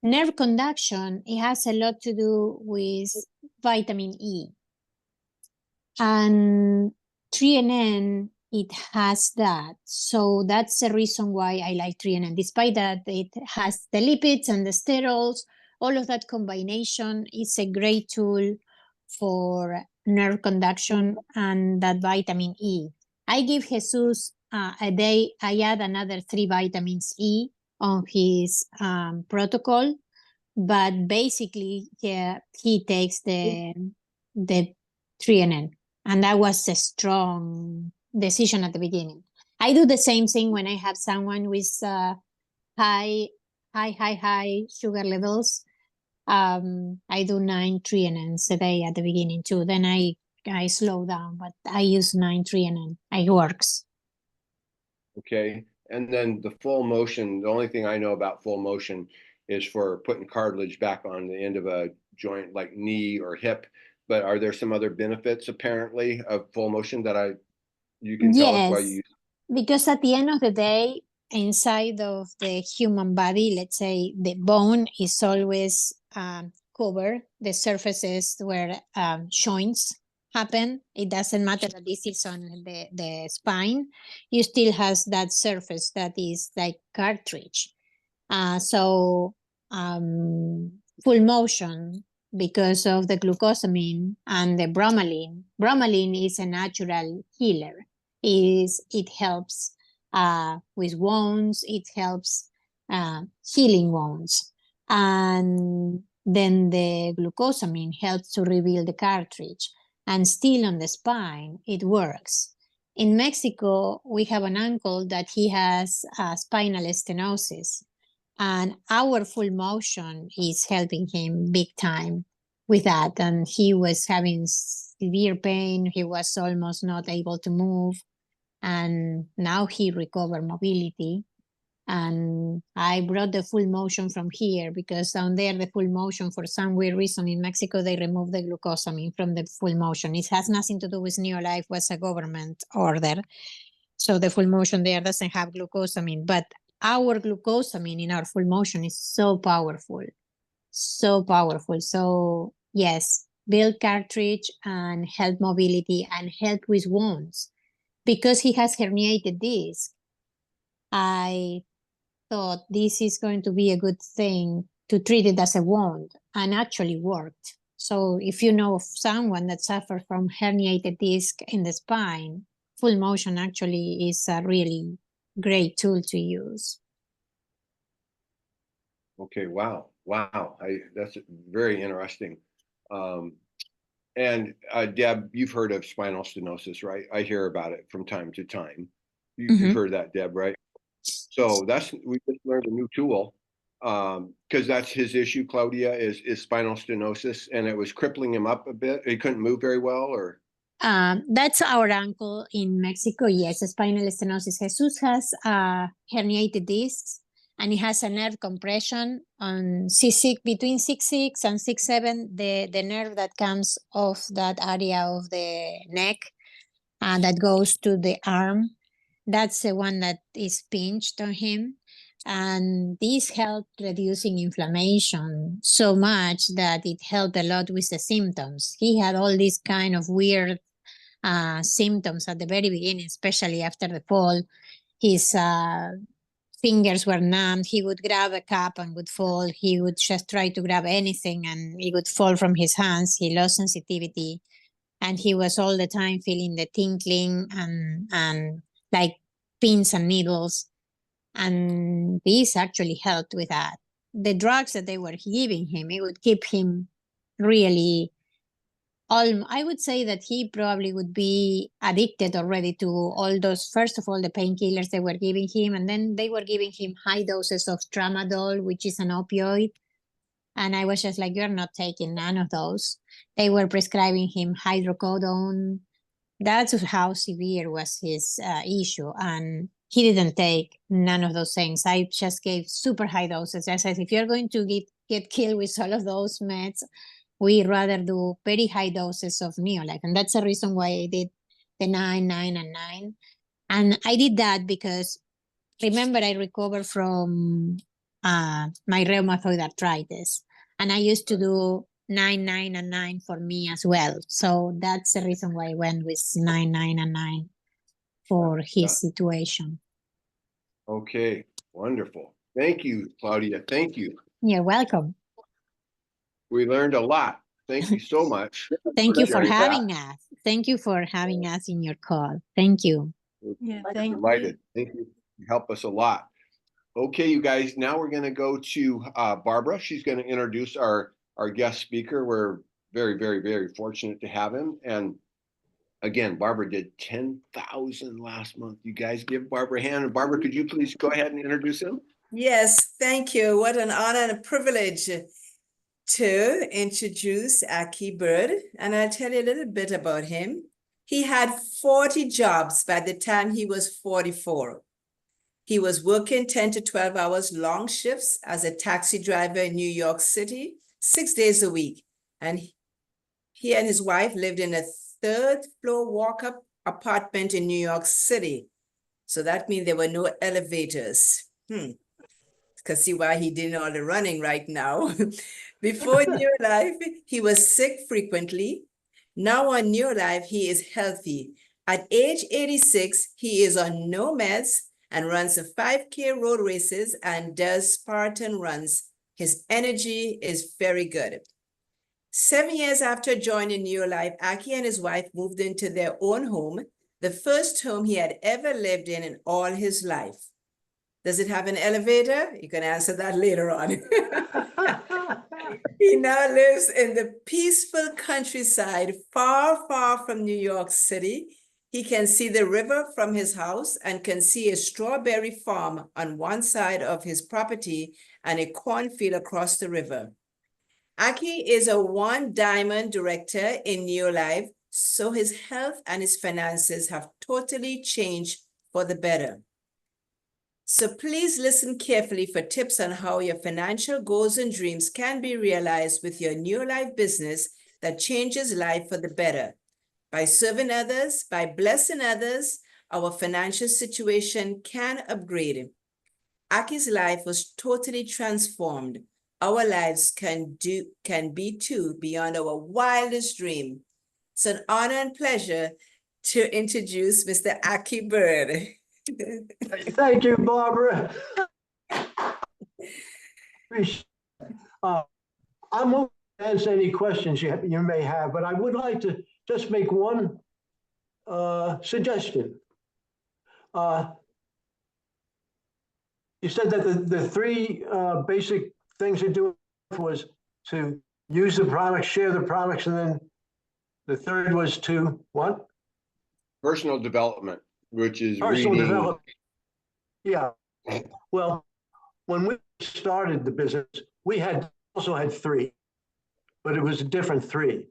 nerve conduction, it has a lot to do with vitamin E. And 3NN, it has that. So that's the reason why I like 3NN. Despite that it has the lipids and the sterols, all of that combination is a great tool for nerve conduction and that vitamin E. I give Jesus a day, I add another 3 vitamins E on his protocol, but basically, yeah, he takes the 3NN, and that was a strong decision at the beginning. I do the same thing when I have someone with high sugar levels. I do 9 3NNs a day at the beginning too. Then I slow down, but I use 9 3NN. It works. Okay. And then the full motion, the only thing I know about full motion is for putting cartilage back on the end of a joint like knee or hip. But are there some other benefits apparently of full motion that you can tell us why you use? Because at the end of the day, inside of the human body, let's say the bone is always covered, the surfaces where joints happen. It doesn't matter that this is on the spine, you still has that surface that is like cartilage. So full motion, because of the glucosamine and the bromelain. Bromelain is a natural healer. It helps with wounds. It helps healing wounds. And then the glucosamine helps to rebuild the cartridge. And still on the spine, it works. In Mexico, we have an uncle that he has spinal stenosis, and our full motion is helping him big time with that. And he was having severe pain. He was almost not able to move. And now he recovered mobility. And I brought the full motion from here because down there, the full motion, for some weird reason in Mexico, they removed the glucosamine from the full motion. It has nothing to do with NeoLife, was a government order. So the full motion there doesn't have glucosamine, but our glucosamine in our full motion is so powerful, so powerful. So yes, build cartridge and help mobility and help with wounds. Because he has herniated disc, I thought this is going to be a good thing to treat it as a wound, and actually worked. So if you know of someone that suffers from herniated disc in the spine, full motion actually is a really great tool to use. Okay, wow, wow. That's very interesting. And Deb, you've heard of spinal stenosis, right? I hear about it from time to time. You've heard that, Deb, right? So we just learned a new tool, because that's his issue, Claudia, is spinal stenosis, and it was crippling him up a bit. He couldn't move very well, or That's our uncle in Mexico. Yes, spinal stenosis. Jesus has herniated discs, and he has a nerve compression on C6, between 6.6 and 6.7, the nerve that comes off that area of the neck that goes to the arm. That's the one that is pinched on him. And this helped reducing inflammation so much that it helped a lot with the symptoms. He had all these kind of weird symptoms at the very beginning, especially after the fall. His fingers were numb. He would grab a cup and would fall. He would just try to grab anything and it would fall from his hands. He lost sensitivity, and he was all the time feeling the tinkling and like pins and needles. And this actually helped with that. The drugs that they were giving him, it would keep him really I would say that he probably would be addicted already to all those, first of all, the painkillers they were giving him, and then they were giving him high doses of tramadol, which is an opioid. And I was just like, you're not taking none of those. They were prescribing him hydrocodone. That's how severe was his issue. And he didn't take none of those things. I just gave super high doses. I said, if you're going to get killed with all of those meds, we rather do very high doses of NeoLife. And that's the reason why I did the 9, 9, and 9. And I did that because, remember, I recovered from my rheumatoid arthritis. And I used to do 9, 9, and 9 for me as well. So that's the reason why I went with 9, 9, and 9 for his situation. okay, wonderful. Thank you, Claudia. Thank you. You're welcome. We learned a lot. Thank you so much. Thank you for sharing that. having us. Thank you for having us in your call. Thank you. Yeah, I'm thank delighted. Thank you. You help us a lot. Okay, you guys, now we're going to go to Barbara. She's going to introduce our guest speaker. We're very, very, very fortunate to have him. And again, Barbara did 10,000 last month. You guys give Barbara a hand. And Barbara, could you please go ahead and introduce him? Yes, thank you. What an honor and a privilege to introduce Aki Bird. And I'll tell you a little bit about him. He had 40 jobs by the time he was 44. He was working 10 to 12 hours long shifts as a taxi driver in New York City, 6 days a week. And he and his wife lived in a third floor walk-up apartment in New York City. So that means there were no elevators. Because see why he did all the running right now. Before NeoLife, he was sick frequently. Now on NeoLife, he is healthy. At age 86, he is on no meds and runs a 5K road races and does Spartan runs. His energy is very good. 7 years after joining NeoLife, Aki and his wife moved into their own home, the first home he had ever lived in all his life. Does it have an elevator? You can answer that later on. He now lives in the peaceful countryside, far, far from New York City. He can see the river from his house and can see a strawberry farm on one side of his property and a cornfield across the river. Aki is a one diamond director in NeoLife, so his health and his finances have totally changed for the better. So please listen carefully for tips on how your financial goals and dreams can be realized with your NeoLife business that changes life for the better. By serving others, by blessing others, our financial situation can upgrade. Aki's life was totally transformed. Our lives can be too beyond our wildest dream. It's an honor and pleasure to introduce Mr. Aki Bird. Thank you, Barbara. I'm open to answer any questions you may have, but I would like to just make one suggestion. You said that the three basic things to do was to use the products, share the products, and then the third was to what? Personal development, which is Personal reading. development. Yeah. Well, when we started the business, we also had three, but it was a different three.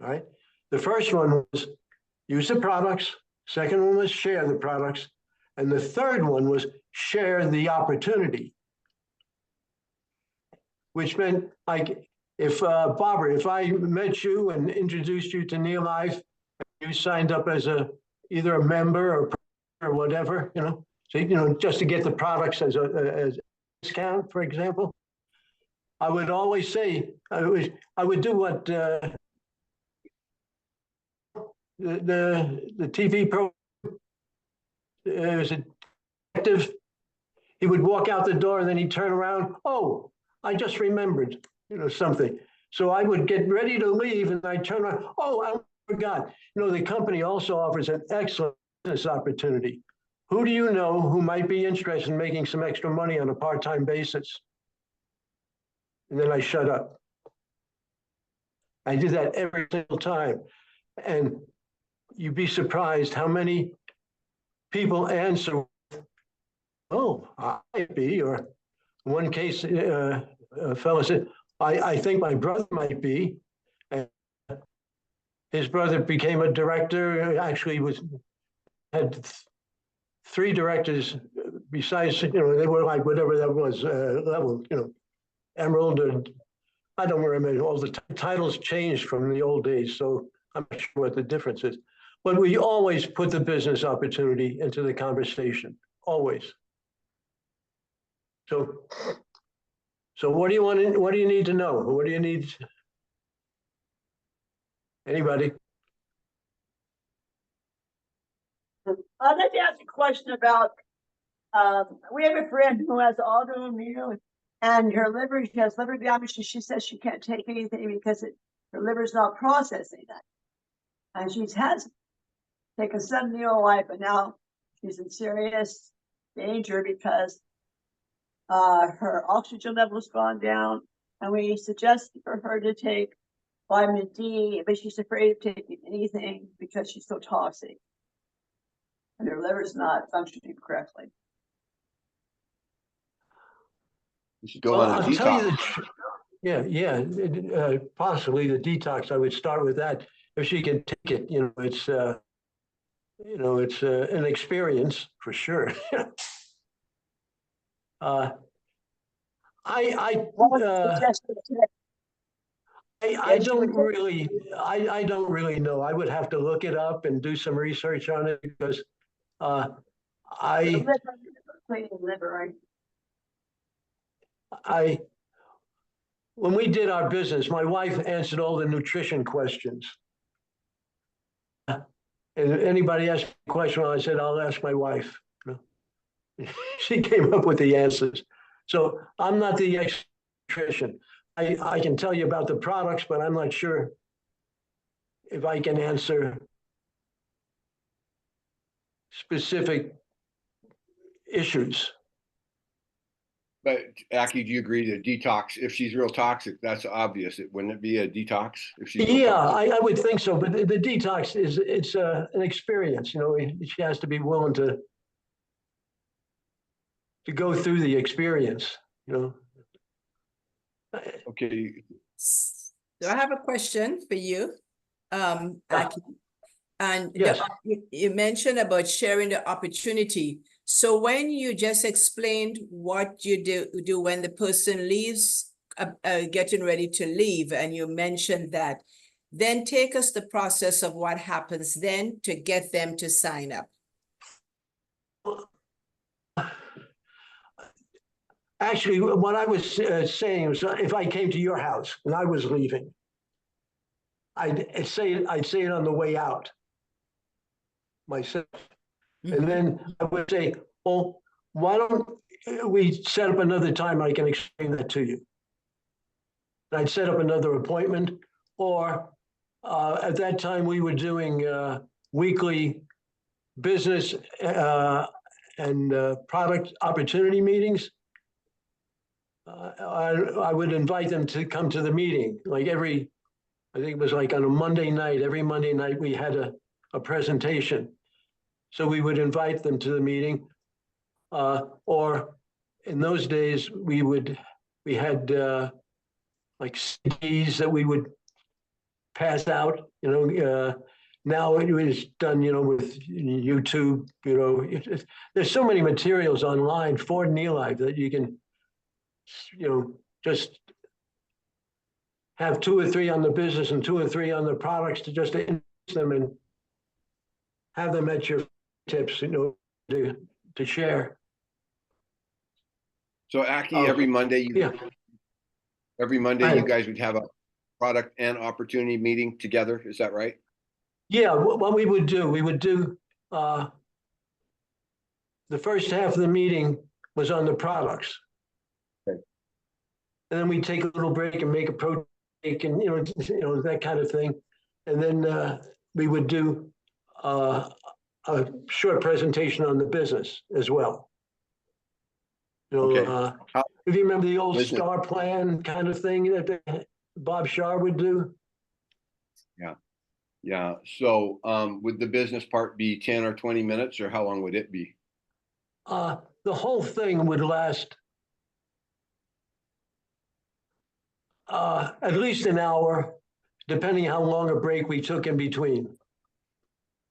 All right. The first one was use the products. Second one was share the products. And the third one was share the opportunity. Which meant, like, if Barbara, if I met you and introduced you to NeoLife, you signed up as either a member or whatever, so just to get the products as a discount, for example. I would always say I would do what the TV pro was a detective. He would walk out the door and then he'd turn around. Oh, I just remembered, something. So I would get ready to leave and I'd turn around. Oh, I forgot. The company also offers an excellent business opportunity. Who do you know who might be interested in making some extra money on a part-time basis? And then I shut up. I did that every single time. And you'd be surprised how many people answer, oh, I might be, or in one case, a fellow said, I think my brother might be. And his brother became a director, actually had three directors besides, they were like whatever that was, level, Emerald, or I don't remember, all the titles changed from the old days, so I'm not sure what the difference is. But we always put the business opportunity into the conversation, always. So what do you need to know? What do you need? Anybody? I'd like to ask a question about, we have a friend who has autoimmune and she has liver damage, and she says she can't take anything because her liver's not processing it. And she's has taken some NeoLife, but now she's in serious danger because her oxygen level's gone down, and we suggest for her to take vitamin D, but she's afraid of taking anything because she's so toxic and her liver's not functioning correctly. You should go on a I'll detox. tell you possibly the detox. I would start with that if she can take it. It's an experience for sure. I don't really know. I would have to look it up and do some research on it because when we did our business, my wife answered all the nutrition questions. And anybody asked a question, I said, I'll ask my wife. She came up with the answers. So I'm not the nutrition. I can tell you about the products, but I'm not sure if I can answer specific issues. But Aki, do you agree that detox, if she's real toxic, that's obvious. Wouldn't it be a detox if she's real Yeah, toxic? I would think so, but the detox it's an experience, she has to be willing to go through the experience. Okay, So I have a question for you, Aki. And Yes. you mentioned about sharing the opportunity. So when you just explained what you do when the person leaves, getting ready to leave, and you mentioned that, then take us the process of what happens then to get them to sign up. Actually, what I was saying was if I came to your house and I was leaving, I'd say it on the way out myself. And then I would say, well, why don't we set up another time I can explain that to you? And I'd set up another appointment, or at that time we were doing weekly business and product opportunity meetings. I would invite them to come to the meeting, like I think it was like on a Monday night. Every Monday night we had a presentation. So we would invite them to the meeting. Or in those days, we had like CDs that we would pass out, now it was done, with YouTube, there's so many materials online for NeoLife that you can, just have 2 or 3 on the business and 2 or 3 on the products to just introduce them and have them at your tips, to share. so Aki, every Monday, Yeah. you guys would have a product and opportunity meeting together. Is that right? Yeah, what we would do, the first half of the meeting was on the products. Okay. And then we take a little break and make a protein shake and, that kind of thing. And then we would do a short presentation on the business as well. Okay. If you remember the old Business. STAR plan kind of thing that Bob Shar would do. Yeah. So would the business part be 10 or 20 minutes, or how long would it be? The whole thing would last at least an hour, depending how long a break we took in between.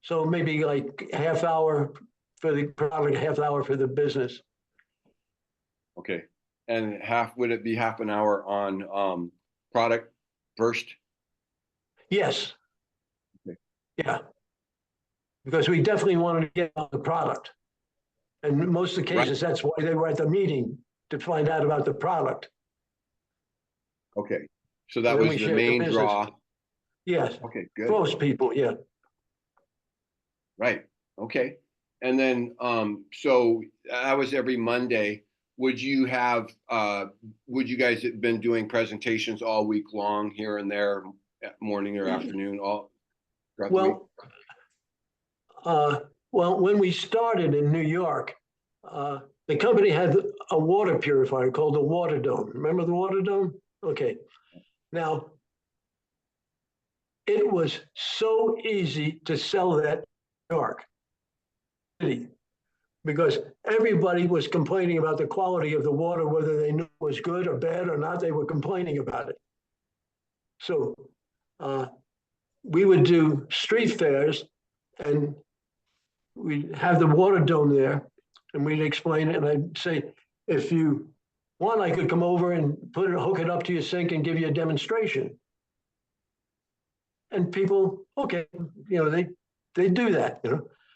So maybe like a half hour for the product, a half hour for the business. Okay. And would it be half an hour on product first? Yes. Okay. Yeah. Because we definitely wanted to get on the product. And in most of the cases, that's why they were at the meeting, to find out about the product. Okay. So that And then was we the shared the main business. draw. Yes. Okay, good. Most people, yeah. Right. Okay. And then so that was every Monday. Would you guys have been doing presentations all week long here and there, morning or afternoon, all throughout the week? Well, when we started in New York, the company had a water purifier called the Water Dome. Remember the Water Dome? Okay. Now, it was so easy to sell that in New York City because everybody was complaining about the quality of the water, whether they knew it was good or bad or not, they were complaining about it. So we would do street fairs and we'd have the Water Dome there and we'd explain it. And I'd say, if you want, I could come over and hook it up to your sink and give you a demonstration. And people, okay, they do that,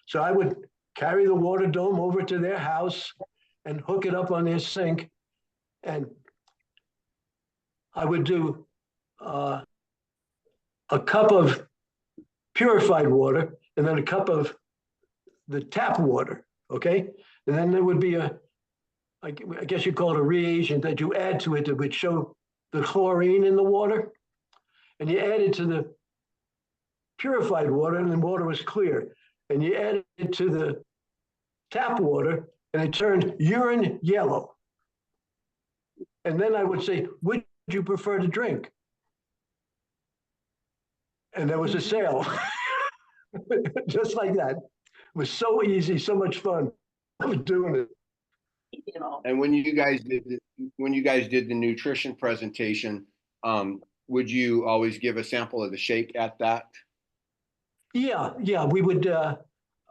So I would carry the Water Dome over to their house and hook it up on their sink. And I would do a cup of purified water and then a cup of the tap water, okay? And then there would be I guess you call it a reagent that you add to it that would show the chlorine in the water. And you add it to the purified water and the water was clear. And you add it to the tap water and it turned urine yellow. And then I would say, would you prefer to drink? And there was a sale. Just like that. It was so easy, so much fun. I was doing it. You know, And when you guys did the nutrition presentation, would you always give a sample of the shake at that? Yeah, we would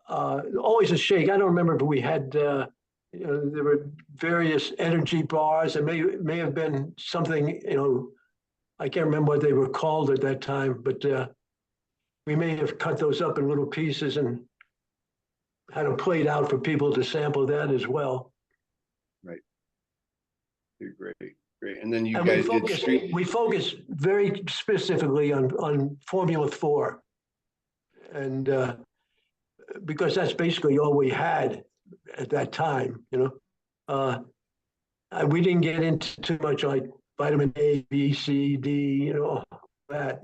always a shake. I don't remember if we had there were various energy bars. It may have been something, I can't remember what they were called at that time, but we may have cut those up in little pieces and had them played out for people to sample that as well. Right. Great. And then you And guys did street. we focus very specifically on Formula 4. And because that's basically all we had at that time, we didn't get into too much like vitamin A, B, C, D, that.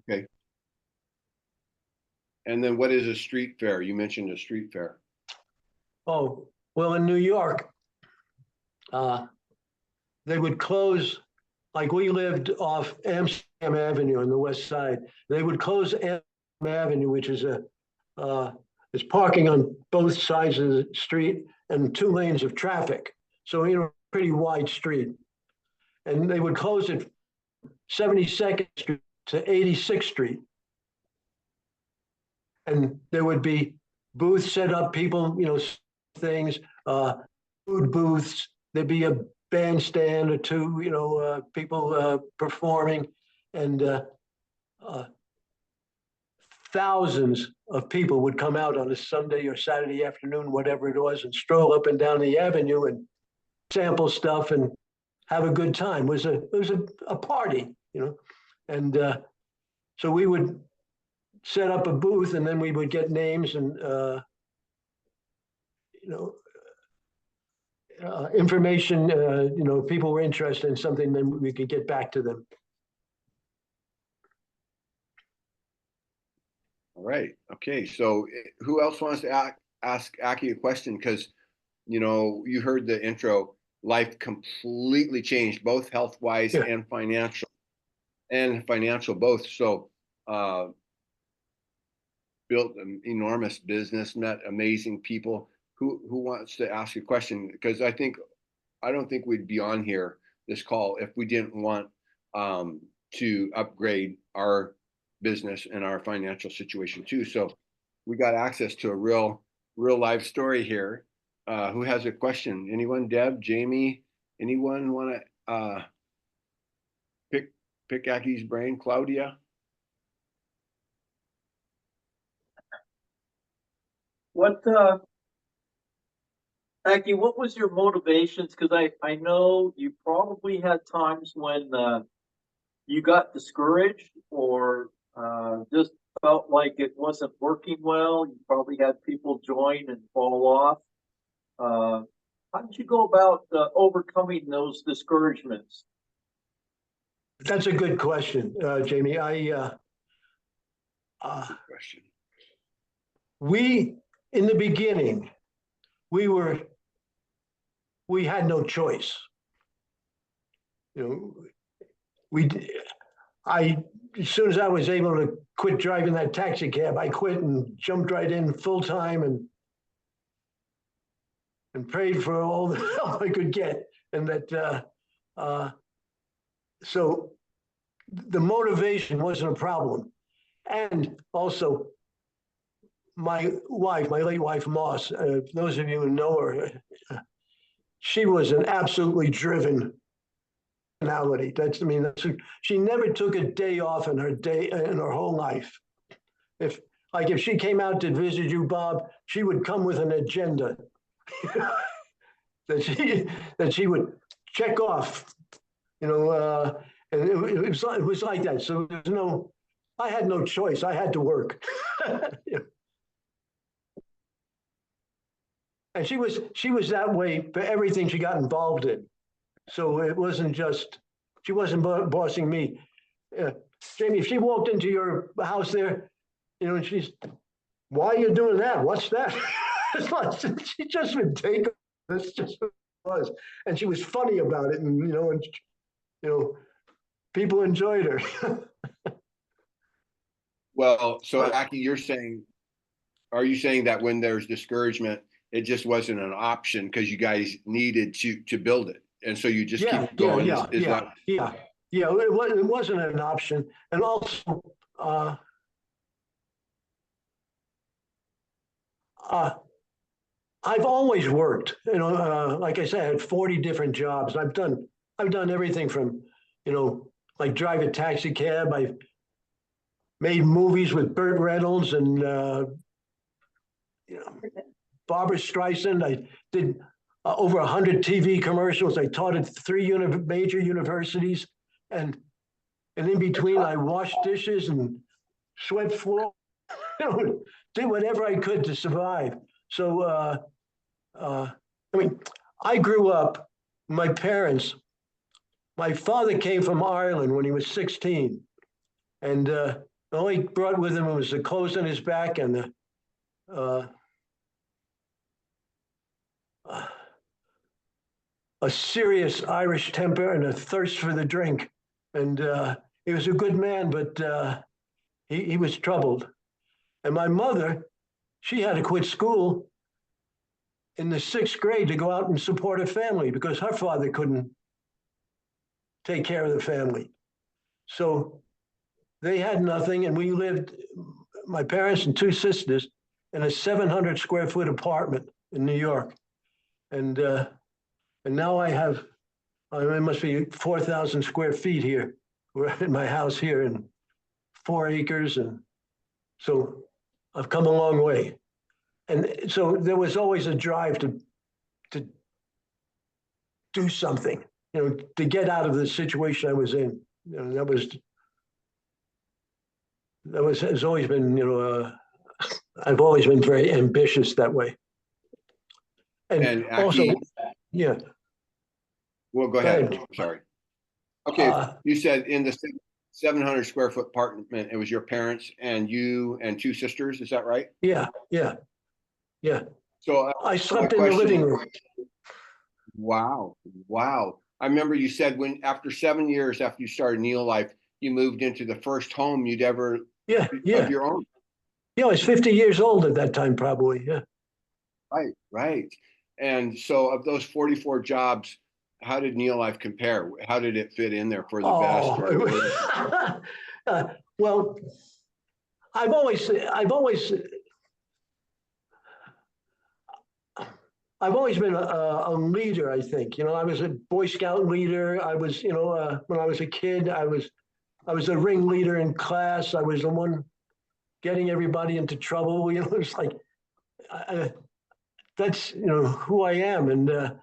Okay. And then what is a street fair? You mentioned a street fair. Oh, well, in New York, they would close, like we lived off Amsterdam Avenue on the west side. They would close Amsterdam Avenue, which is is parking on both sides of the street and 2 lanes of traffic. So, pretty wide street. And they would close it 72nd Street to 86th Street. And there would be booths set up, people, things, food booths. There'd be a bandstand or two, people performing, and thousands of people would come out on a Sunday or Saturday afternoon, whatever it was, and stroll up and down the avenue and sample stuff and have a good time. It was a party, and so we would set up a booth, and then we would get names and information. People were interested in something, then we could get back to them. All right. Okay. So who else wants to ask Aki a question? Because, you heard the intro, life completely changed, both health-wise and financial both. So built an enormous business, met amazing people. Who wants to ask a question? Because I don't think we'd be on here, this call, if we didn't want to upgrade our business and our financial situation too. So we got access to a real life story here. Who has a question? Anyone? Deb, Jamie, anyone want to pick Aki's brain? Claudia? Aki, what was your motivations? Because I know you probably had times when you got discouraged or just felt like it wasn't working well. You probably had people join and fall off. How did you go about overcoming those discouragements? That's a good question, Jamie. Good question. We, in the beginning, we had no choice. As soon as I was able to quit driving that taxi cab, I quit and jumped right in full time and prayed for all the help I could get. And that, so the motivation wasn't a problem. And also, my late wife, Moss, those of you who know her, she was an absolutely driven personality. She never took a day off in her whole life. If she came out to visit you, Bob, she would come with an agenda that she would check off, and it was like that. So I had no choice. I had to work. And she was that way for everything she got involved in. So it wasn't just, she wasn't bossing me. Jamie, if she walked into your house there, and she's, why are you doing that? What's that? It's like, she just would take, it's just was, and she was funny about it, and people enjoyed her. Well, so Aki, are you saying that when there's discouragement, it just wasn't an option because you guys needed to build it, and so you just Yeah, keep going? Is that yeah. It wasn't an option, and also, I've always worked. Like I said, I had 40 different jobs. I've done everything from, like drive a taxi cab. I've made movies with Burt Reynolds and Barbara Streisand. I did over 100 TV commercials. I taught at three major universities, and in between, I washed dishes and swept floor. Did whatever I could to survive. So, I grew up. My father came from Ireland when he was 16, and all he brought with him was the clothes on his back and a serious Irish temper and a thirst for the drink. And he was a good man, but he was troubled. And my mother, she had to quit school in the 6th grade to go out and support her family because her father couldn't take care of the family. So they had nothing, and we lived, my parents and 2 sisters, in a 700 square foot apartment in New York. And now it must be 4,000 square feet here. We're in my house here in 4 acres. And so I've come a long way. And so there was always a drive to do something, to get out of the situation I was in. Has always been, I've always been very ambitious that way. And also, Aki, yeah. well, go ahead. Sorry. Okay, you said in the 700 square foot apartment, it was your parents and you and 2 sisters. Is that right? Yeah. So I slept in the living room. Wow. I remember you said after 7 years after you started NeoLife, you moved into the first home you'd ever of your own. I was 50 years old at that time, probably. Yeah. Right. And so of those 44 jobs, how did NeoLife compare? How did it fit in there for the best? Well, I've always been a leader, I think. I was a Boy Scout leader. I was, when I was a kid, I was a ringleader in class. I was the one getting everybody into trouble. It's like, that's, who I am. And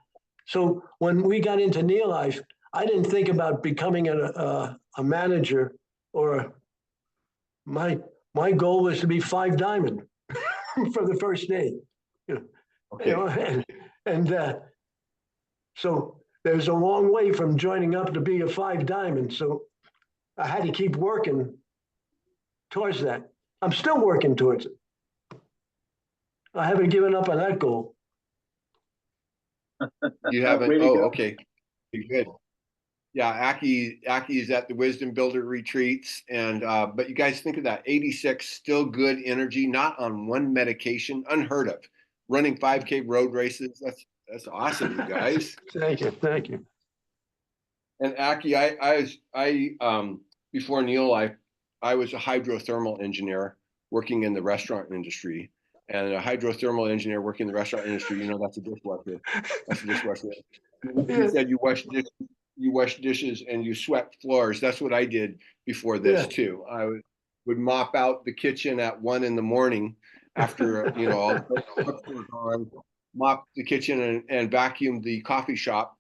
so when we got into NeoLife, I didn't think about becoming a manager or my goal was to be 5 diamond for the first day. Okay. So there's a long way from joining up to be a 5 diamond. So I had to keep working towards that. I'm still working towards it. I haven't given up on that goal. You haven't? Oh, okay. Good. Yeah, Aki is at the Wisdom Builder retreats, and but you guys think of that, 86, still good energy, not on one medication, unheard of. Running 5K road races, that's awesome, you guys. Thank you. And Aki, I before NeoLife, I was a hydrothermal engineer working in the restaurant industry. And a hydrothermal engineer working in the restaurant industry, that's a dishwasher. That's a dishwasher. You said you wash dishes and you swept floors. That's what I did before this too. I would mop out the kitchen at 1 a.m. after all the cooks were gone, mop the kitchen and vacuum the coffee shop.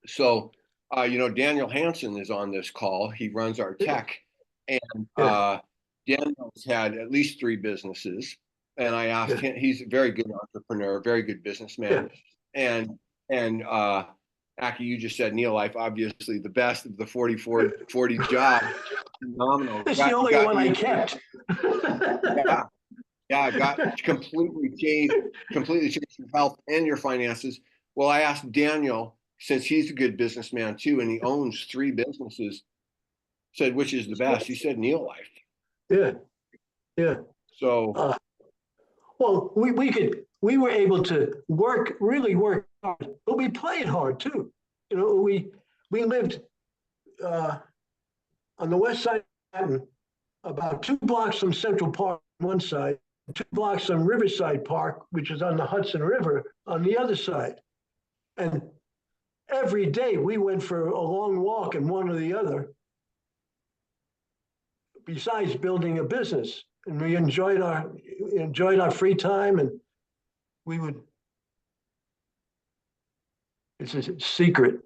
So Daniel Hansen is on this call. He runs our tech, and Daniel's had at least 3 businesses. And I asked him, he's a very good entrepreneur, very good businessman. And Aki, you just said NeoLife, obviously the best of the 40 jobs. Phenomenal. It's the only one I kept. Got completely changed your health and your finances. Well, I asked Daniel, since he's a good businessman too, and he owns 3 businesses, said, which is the best? He said NeoLife. Yeah, yeah. So, Well, we were able to really work hard, but we played hard too. You know, we lived on the west side of Manhattan, about 2 blocks from Central Park on one side, 2 blocks from Riverside Park, which is on the Hudson River, on the other side. And every day we went for a long walk in one or the other, besides building a business. And we enjoyed our free time, and we would, it's a secret,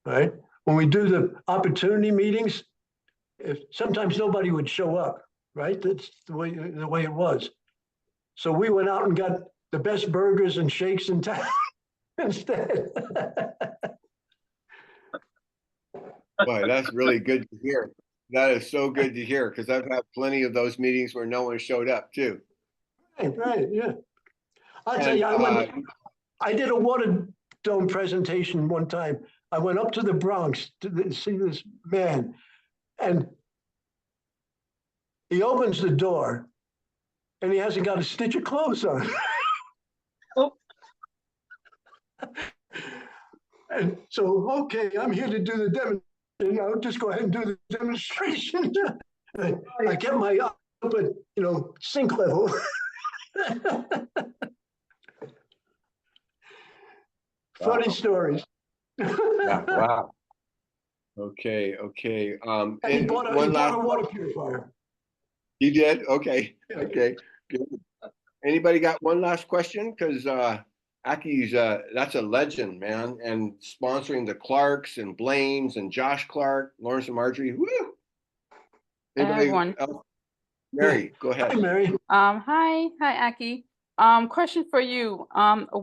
right? When we do the opportunity meetings, if sometimes nobody would show up, right? That's the way it was. So we went out and got the best burgers and shakes in town instead. boy, that's really good to hear. That is so good to hear, because I've had plenty of those meetings where no one showed up too. Right, yeah. I'll tell And, you, I did a water dome presentation one time. I went up to the Bronx to see this man, and he opens the door, and he hasn't got a stitch of clothes on. Oh. And so, okay, I'm here to do the demonstration. I'll just go ahead and do the demonstration. I kept my up at sink level. Funny stories. yeah, wow. Okay. And he And bought a water purifier. You did? Okay. Okay. Good. Anybody got one last question? Because Aki's that's a legend, man, and sponsoring the Clarks and Blaine's and Josh Clark, Lawrence and Marjorie. Woo! Anybody Everyone. else? Mary, go ahead. Hi, Mary. Hi, Aki. Question for you.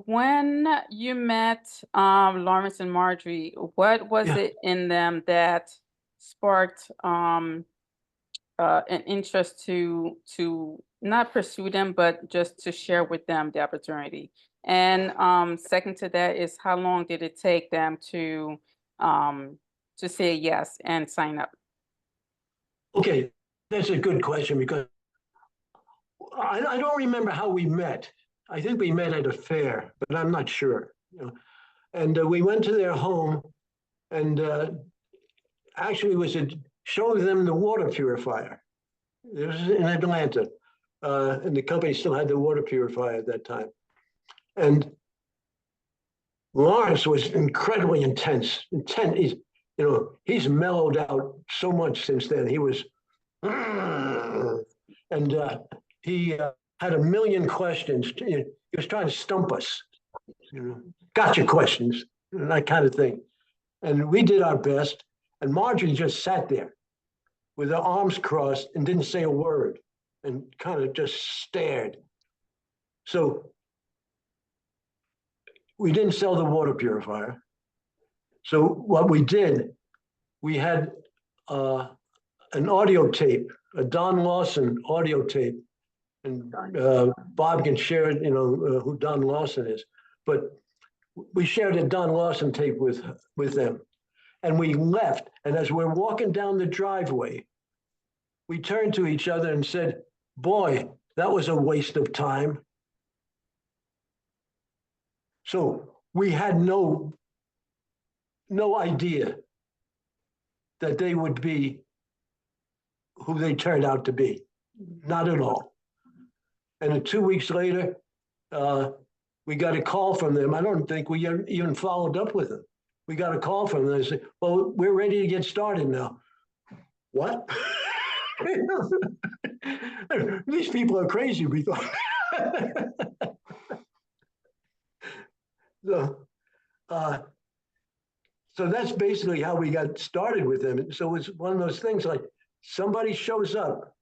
When you met Lawrence and Marjorie, what was Yeah. it in them that sparked an interest to not pursue them, but just to share with them the opportunity? And second to that is, how long did it take them to say yes and sign up? Okay, that's a good question, because I don't remember how we met. I think we met at a fair, but I'm not sure. And we went to their home, and actually was to show them the water purifier. It was in Atlanta, and the company still had the water purifier at that time. And Lawrence was incredibly intense. He's mellowed out so much since then. He was, and he had a million questions. He was trying to stump us, gotcha questions, and that kind of thing. And we did our best. And Marjorie just sat there with her arms crossed and didn't say a word, and kind of just stared. So we didn't sell the water purifier. So what we did, we had an audio tape, a Don Lawson audio tape, and Bob can share it, who Don Lawson is. But we shared a Don Lawson tape with them. And we left. And as we're walking down the driveway, we turned to each other and said, boy, that was a waste of time. So we had no idea that they would be who they turned out to be. Not at all. And then 2 weeks later, we got a call from them. I don't think we even followed up with them. We got a call from them. They said, well, we're ready to get started now. What? These people are crazy, we thought. So that's basically how we got started with them. So it's one of those things, like somebody shows up.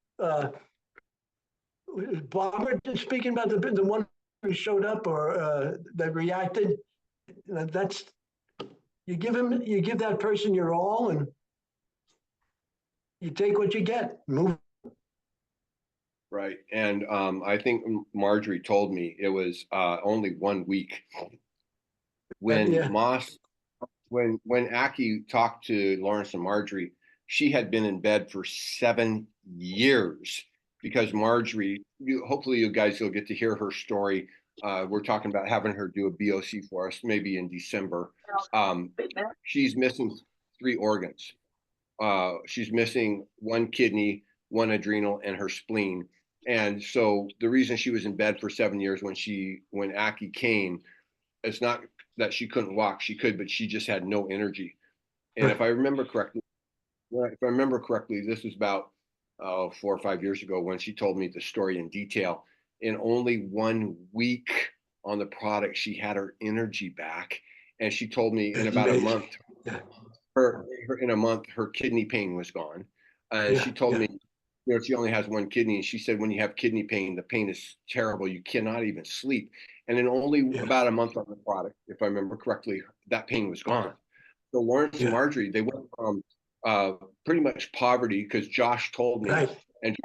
Barbara speaking about the one who showed up or that reacted. That's, you give that person your all, and you take what you get. Move. Right. And I think Marjorie told me it was only 1 week when Yeah. Moss, when Aki talked to Lawrence and Marjorie, she had been in bed for 7 years because Marjorie, hopefully you guys will get to hear her story. We're talking about having her do a BOC for us, maybe in December. She's missing 3 organs. She's missing 1 kidney, 1 adrenal, and her spleen. And so the reason she was in bed for 7 years when Aki came, it's not that she couldn't walk, she could, but she just had no energy. And if I remember correctly, this was about 4 or 5 years ago when she told me the story in detail. In only 1 week on the product, she had her energy back. And she told me in about a month, in a month, her kidney pain was gone. And she told me, she only has 1 kidney. And she said, when you have kidney pain, the pain is terrible. You cannot even sleep. And in only about a month on the product, if I remember correctly, that pain was gone. So Lawrence and Marjorie, they went from pretty much poverty, because Josh told me, and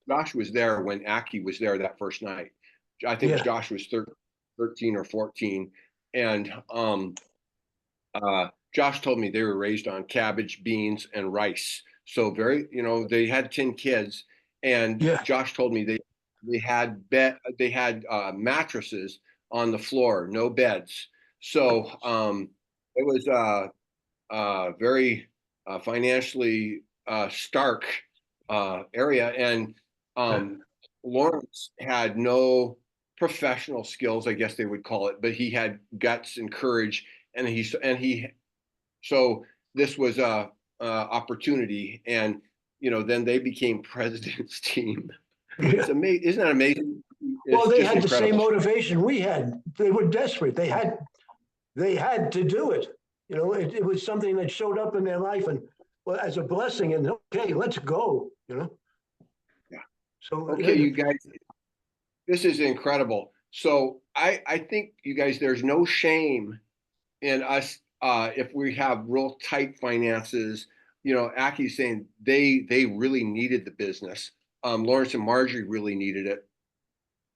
Josh was there when Aki was there that first night. I think Josh was 13 or 14. And Josh told me they were raised on cabbage, beans, and rice. So they had 10 kids. And Josh told me they had mattresses on the floor, no beds. So it was very financially stark area. And Lawrence had no professional skills, I guess they would call it, but he had guts and courage. So this was a opportunity. And, then they became president's team. It's amazing. Isn't that amazing? Well, they had the same motivation we had. They were desperate. They had to do it. It was something that showed up in their life and as a blessing. And okay, let's go. Yeah. So okay, you guys, this is incredible. So I think you guys, there's no shame in us if we have real tight finances. Aki's saying they really needed the business. Lawrence and Marjorie really needed it.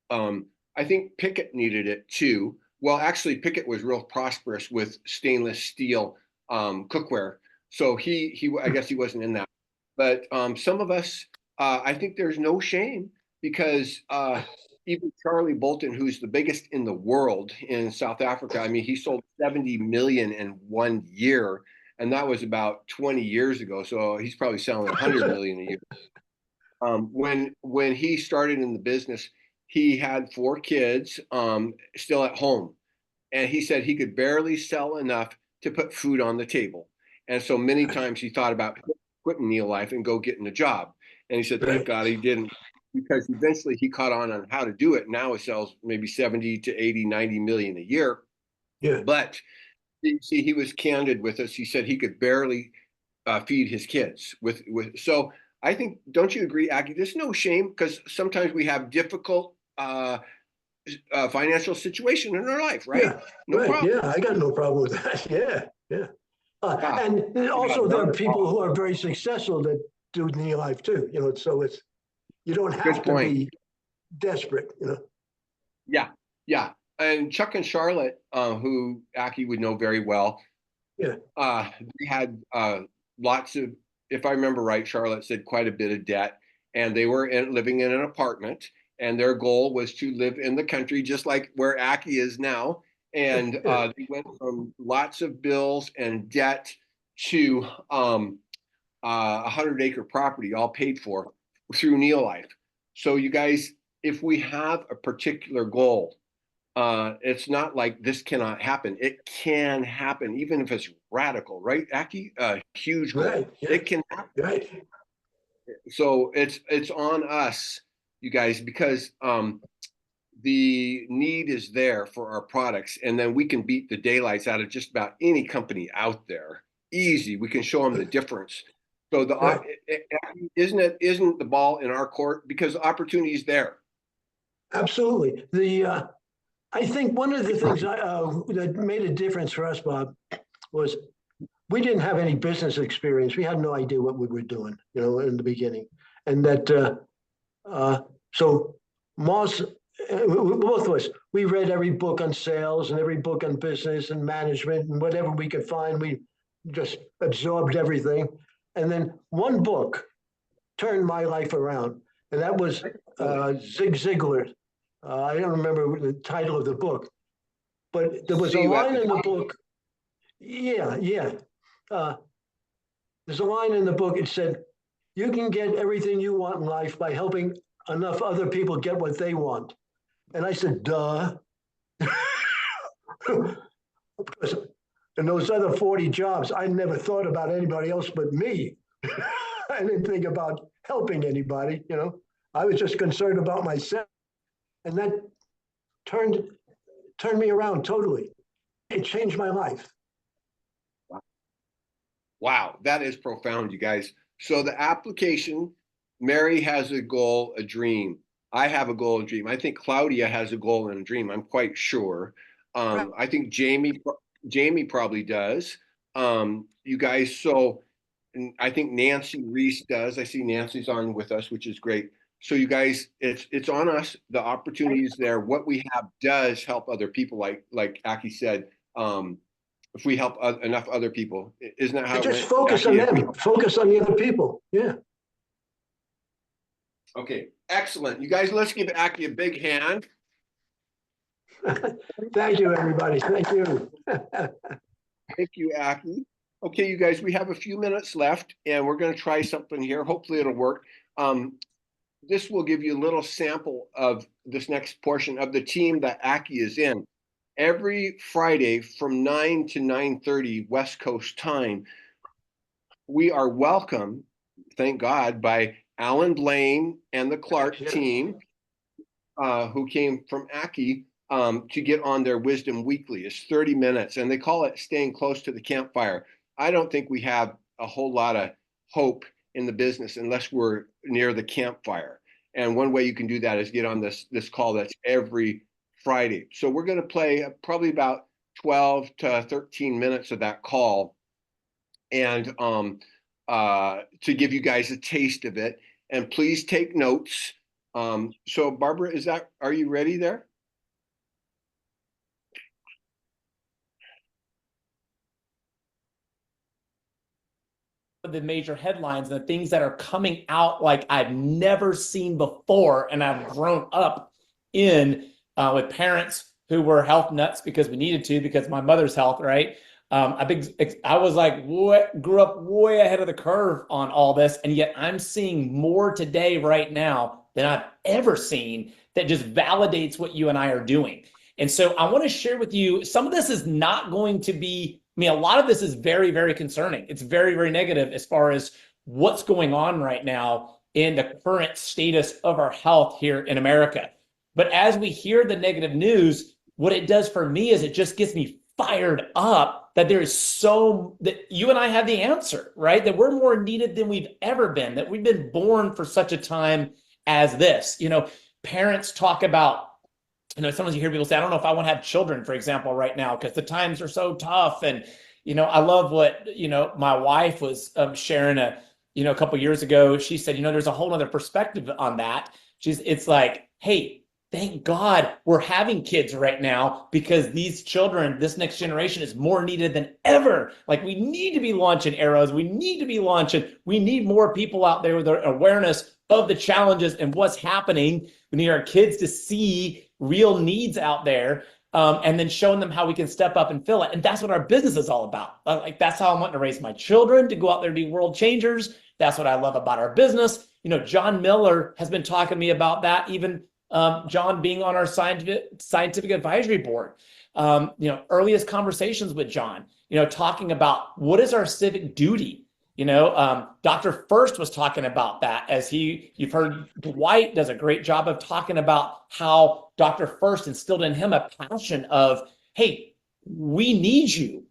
I think Pickett needed it too. Well, actually, Pickett was real prosperous with stainless steel cookware, so I guess he wasn't in that. But some of us, I think there's no shame, because even Charlie Bolton, who's the biggest in the world in South Africa, I mean, he sold 70 million in 1 year, and that was about 20 years ago. So he's probably selling 100 million a year. When he started in the business, he had 4 kids still at home. And he said he could barely sell enough to put food on the table. And so many times he thought about quitting NeoLife and go getting a job. And he said, thank God he didn't, because eventually he caught on how to do it. Now it sells maybe 70 to 80, 90 million a year. Yeah. But see, he was candid with us. He said he could barely feed his kids so I think, don't you agree, Aki? There's no shame, because sometimes we have difficult financial situation in our life, right? No problem. Yeah, I got no problem with that. Yeah. And also there are people who are very successful that do NeoLife too. So you don't have to be desperate. Yeah. And Chuck and Charlotte, who Aki would know very well, they had lots of, if I remember right, Charlotte said quite a bit of debt, and they were living in an apartment, and their goal was to live in the country, just like where Aki is now. And they went from lots of bills and debt to 100-acre property, all paid for through NeoLife. So you guys, if we have a particular goal, it's not like this cannot happen. It can happen, even if it's radical, right, Aki? Huge goal. Right. Yeah. It can happen. Right. So it's on us, you guys, because the need is there for our products, and then we can beat the daylights out of just about any company out there. Easy. We can show them the difference. So isn't the ball in our court, because the opportunity is there? Absolutely. I think one of the things that made a difference for us, Bob, was we didn't have any business experience. We had no idea what we were doing, in the beginning. And that, so Moss both of us, we read every book on sales and every book on business and management and whatever we could find. We just absorbed everything. And then one book turned my life around, and that was Zig Ziglar. I don't remember the title of the book, but there was a line in the book. Yeah. There's a line in the book. It said, "You can get everything you want in life by helping enough other people get what they want." And I said, duh. Because in those other 40 jobs, I never thought about anybody else but me. I didn't think about helping anybody, you know. I was just concerned about myself. And that turned me around totally. It changed my life. Wow, that is profound, you guys. So the application, Mary has a goal, a dream. I have a goal and dream. I think Claudia has a goal and a dream. I'm quite sure. I think Jamie probably does. You guys, so and I think Nancy Reese does. I see Nancy's on with us, which is great. So you guys, it's on us. The opportunity is there. What we have does help other people, like Aki said. If we help enough other people, isn't that how it just went? focus Aki, on them. Focus on the other people. Yeah. Okay, excellent. You guys, let's give Aki a big hand. Thank you, everybody. Thank you. Thank you, Aki. Okay, you guys, we have a few minutes left, and we're going to try something here. Hopefully it'll work. This will give you a little sample of this next portion of the team that Aki is in. Every Friday from 9 to 9:30 West Coast time, we are welcome, thank God, by Alan Blaine and the Clark team, who came from Aki, to get on their Wisdom Weekly. It's 30 minutes, and they call it staying close to the campfire. I don't think we have a whole lot of hope in the business unless we're near the campfire. And one way you can do that is get on this call that's every Friday. So we're going to play probably about 12 to 13 minutes of that call, and to give you guys a taste of it. And please take notes. So Barbara, are you ready there? The major headlines and the things that are coming out like I've never seen before, and I've grown up in with parents who were health nuts because we needed to, because my mother's health, right? I was like, grew up way ahead of the curve on all this, and yet I'm seeing more today right now than I've ever seen that just validates what you and I are doing. And so I want to share with you, some of this is not going to be, I mean, a lot of this is very, very concerning. It's very, very negative as far as what's going on right now in the current status of our health here in America. But as we hear the negative news, what it does for me is it just gets me fired up that there is that you and I have the answer, right? That we're more needed than we've ever been, that we've been born for such a time as this. You know, parents talk about, you know, sometimes you hear people say, I don't know if I want to have children, for example, right now, because the times are so tough. And, you know, I love what, you know, my wife was sharing a couple of years ago. She said, you know, there's a whole other perspective on that. It's like, hey, thank God we're having kids right now, because these children, this next generation is more needed than ever. Like, we need to be launching arrows. We need more people out there with awareness of the challenges and what's happening. We need our kids to see real needs out there, and then showing them how we can step up and fill it. And that's what our business is all about. Like, that's how I'm wanting to raise my children, to go out there and be world changers. That's what I love about our business. You know, John Miller has been talking to me about that, even John being on our scientific advisory board. You know, earliest conversations with John, you know, talking about what is our civic duty. You know, Dr. First was talking about that, as you've heard Dwight does a great job of talking about how Dr. First instilled in him a passion of, hey, we need you.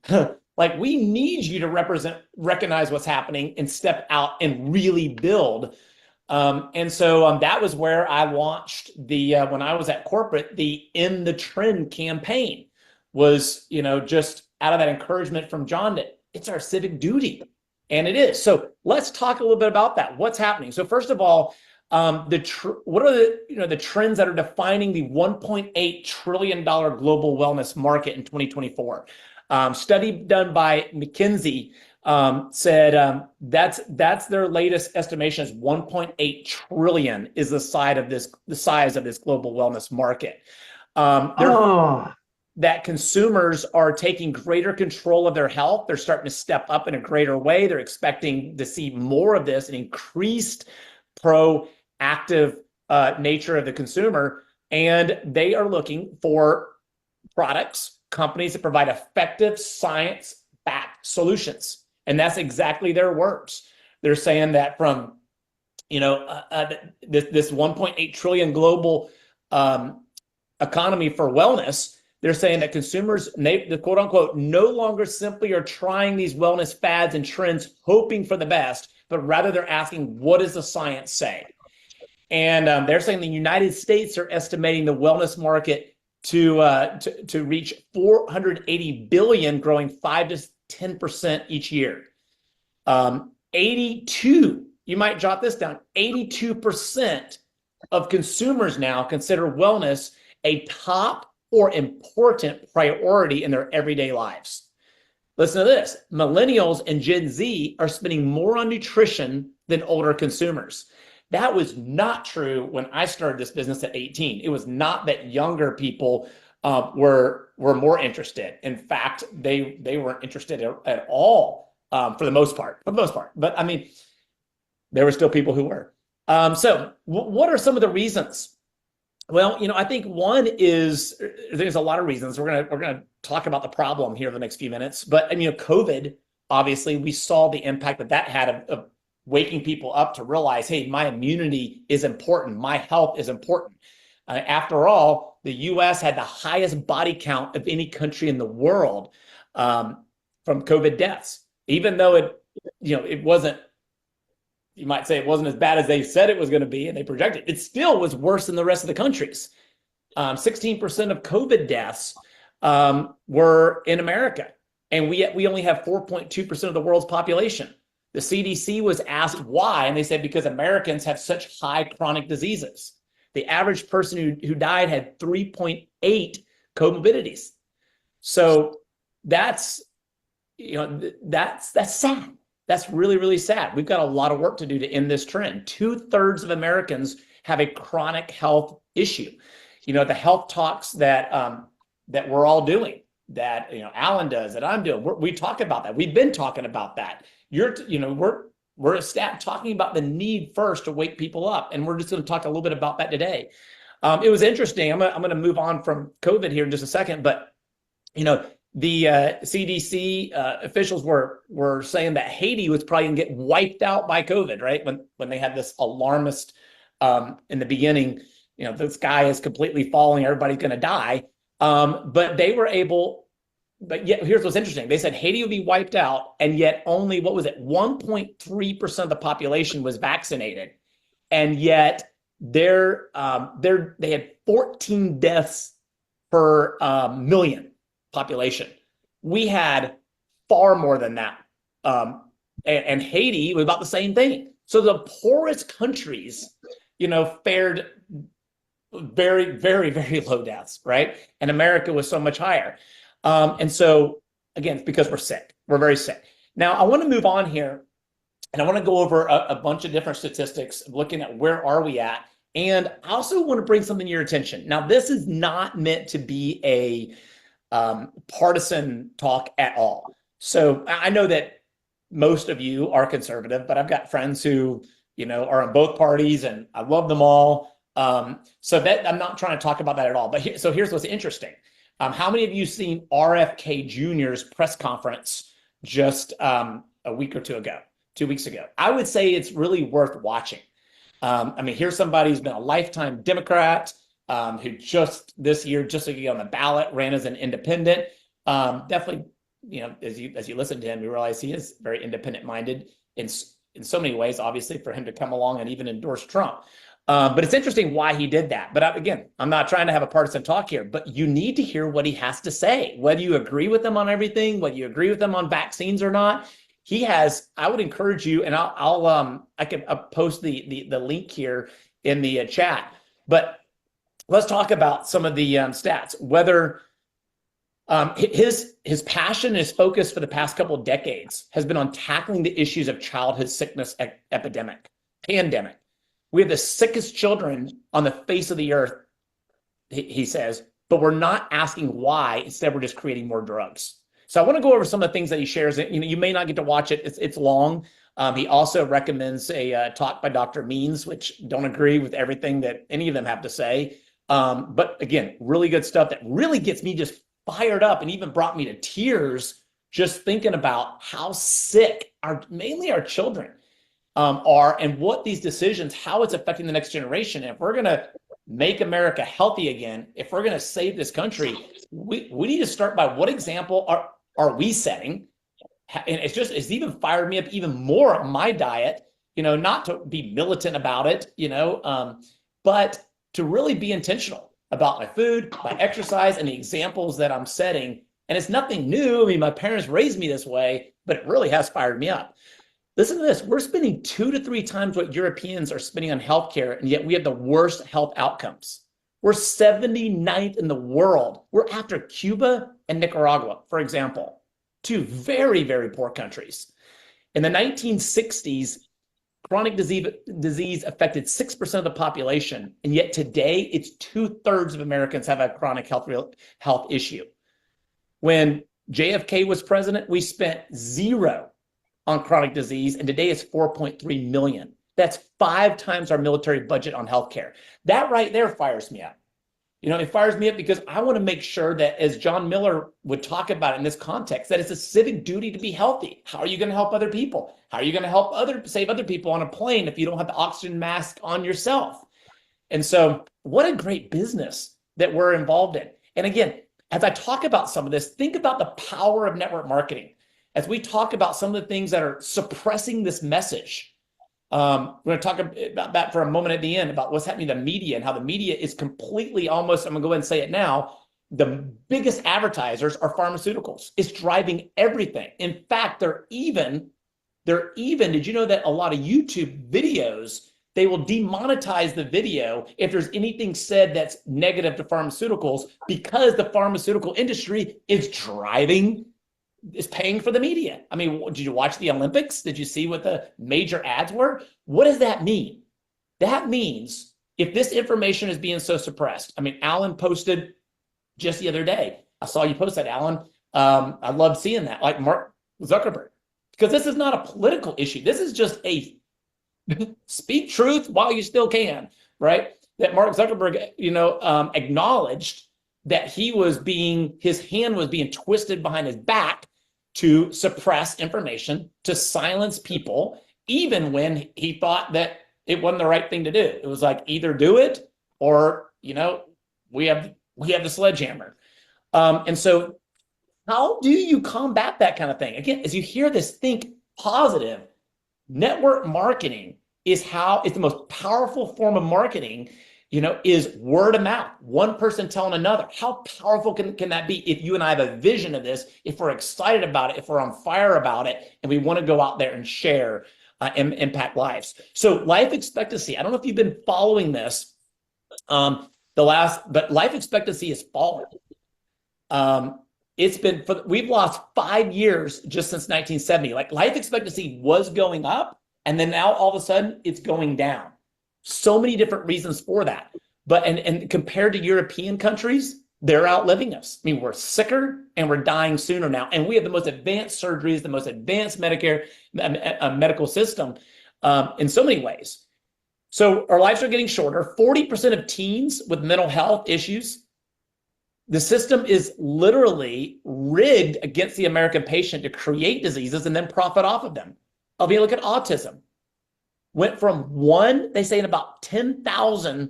Like, we need you to recognize what's happening and step out and really build. And so that was where I launched when I was at corporate, the In the Trend campaign was, you know, just out of that encouragement from John that it's our civic duty. And it is. So let's talk a little bit about that. What's happening? So first of all, what are the trends that are defining the $1.8 trillion global wellness market in 2024? Study done by McKinsey said that's their latest estimation is 1.8 trillion is the size of this global wellness market. That consumers are taking greater control of their health. They're starting to step up in a greater way. They're expecting to see more of this, an increased proactive nature of the consumer, and they are looking for products, companies that provide effective science-backed solutions. And that's exactly their words. They're saying that from, this 1.8 trillion global economy for wellness, they're saying that consumers, the quote unquote, no longer simply are trying these wellness fads and trends, hoping for the best, but rather they're asking, what does the science say? And they're saying the United States are estimating the wellness market to reach 480 billion, growing 5 to 10% each year. 82, you might jot this down, 82% of consumers now consider wellness a top or important priority in their everyday lives. Listen to this, millennials and Gen Z are spending more on nutrition than older consumers. That was not true when I started this business at 18. It was not that younger people were more interested. In fact, they weren't interested at all for the most part. But I mean, there were still people who were. So what are some of the reasons? Well, I think one is there's a lot of reasons. We're gonna talk about the problem here in the next few minutes. But COVID, obviously, we saw the impact that had of waking people up to realize, hey, my immunity is important. My health is important. After all, the U.S. had the highest body count of any country in the world from COVID deaths, even though it wasn't. You might say it wasn't as bad as they said it was going to be, and they projected. It still was worse than the rest of the countries. 16% of COVID deaths were in America, and we only have 4.2% of the world's population. The CDC was asked why, and they said because Americans have such high chronic diseases. The average person who died had 3.8 comorbidities. So that's sad. That's really, really sad. We've got a lot of work to do to end this trend. 2/3 of Americans have a chronic health issue. The health talks that we're all doing, that Alan does, that I'm doing. We talk about that. We've been talking about that. We're a staff talking about the need first to wake people up, and we're just going to talk a little bit about that today. It was interesting. I'm going to move on from COVID here in just a second, but the CDC officials were saying that Haiti was probably going to get wiped out by COVID, right? When they had this alarmist in the beginning, the sky is completely falling, everybody's going to die. But they were able, but yet here's what's interesting. They said Haiti would be wiped out, and yet only, 1.3% of the population was vaccinated. And yet they had 14 deaths per million population. We had far more than that. And Haiti was about the same thing. So the poorest countries, fared very, very, very low deaths, right? And America was so much higher. And so, again, it's because we're sick. We're very sick. Now, I want to move on here, and I want to go over a bunch of different statistics, looking at where are we at. And I also want to bring something to your attention. Now, this is not meant to be a partisan talk at all. So I know that most of you are conservative, but I've got friends who, are in both parties, and I love them all. So that I'm not trying to talk about that at all. But here's what's interesting. How many of you seen RFK Jr.'s press conference just a week or 2 weeks ago? I would say it's really worth watching. Here's somebody who's been a lifetime Democrat, who just this year, just to get on the ballot, ran as an independent. Definitely, as you listen to him, you realize he is very independent minded in so many ways, obviously, for him to come along and even endorse Trump. But it's interesting why he did that. But again, I'm not trying to have a partisan talk here, but you need to hear what he has to say, whether you agree with him on everything, whether you agree with him on vaccines or not. I would encourage you, and I can post the link here in the chat, but let's talk about some of the stats. Whether his passion, his focus for the past couple of decades has been on tackling the issues of childhood sickness pandemic. We have the sickest children on the face of the earth, he says, but we're not asking why. Instead, we're just creating more drugs. So I want to go over some of the things that he shares. You may not get to watch it. It's long. He also recommends a talk by Dr. Means, which don't agree with everything that any of them have to say. But again, really good stuff that really gets me just fired up and even brought me to tears just thinking about how sick mainly our children are, and what these decisions, how it's affecting the next generation. And if we're going to make America healthy again, if we're going to save this country, we need to start by what example are we setting? And it's even fired me up even more on my diet, not to be militant about it, but to really be intentional about my food, my exercise, and the examples that I'm setting. And it's nothing new. I mean, my parents raised me this way, but it really has fired me up. Listen to this. We're spending 2 to 3 times what Europeans are spending on healthcare, and yet we have the worst health outcomes. We're 79th in the world. We're after Cuba and Nicaragua, for example, 2 very, very poor countries. In the 1960s, chronic disease affected 6% of the population, and yet today it's 2/3 of Americans have a chronic health issue. When JFK was president, we spent 0 on chronic disease, and today it's 4.3 million. That's 5 times our military budget on healthcare. That right there fires me up. It fires me up because I want to make sure that, as John Miller would talk about in this context, that it's a civic duty to be healthy. How are you going to help other people? How are you going to help save other people on a plane if you don't have the oxygen mask on yourself? And so what a great business that we're involved in. And again, as I talk about some of this, think about the power of network marketing. As we talk about some of the things that are suppressing this message, we're going to talk about that for a moment at the end, about what's happening to the media and how the media is completely almost, I'm going to go ahead and say it now, the biggest advertisers are pharmaceuticals. It's driving everything. In fact, they're even, did you know that a lot of YouTube videos, they will demonetize the video if there's anything said that's negative to pharmaceuticals, because the pharmaceutical industry is paying for the media. I mean, did you watch the Olympics? Did you see what the major ads were? What does that mean? That means if this information is being so suppressed, I mean, Alan posted just the other day. I saw you post that, Alan. I love seeing that, like Mark Zuckerberg, because this is not a political issue. This is just a speak truth while you still can, right? That Mark Zuckerberg, acknowledged that his hand was being twisted behind his back to suppress information, to silence people, even when he thought that it wasn't the right thing to do. It was like, either do it or, we have the sledgehammer. And so how do you combat that kind of thing? Again, as you hear this, think positive. Network marketing is the most powerful form of marketing, is word of mouth, one person telling another. How powerful can that be if you and I have a vision of this, if we're excited about it, if we're on fire about it, and we want to go out there and share and impact lives. So life expectancy, I don't know if you've been following this, but life expectancy is falling. We've lost 5 years just since 1970. Like, life expectancy was going up, and then now all of a sudden it's going down. So many different reasons for that. But and compared to European countries, they're outliving us. I mean, we're sicker and we're dying sooner now. And we have the most advanced surgeries, the most advanced medical system in so many ways. So our lives are getting shorter. 40% of teens with mental health issues. The system is literally rigged against the American patient to create diseases and then profit off of them. I'll be look at autism. Went from 1, they say, in about 10,000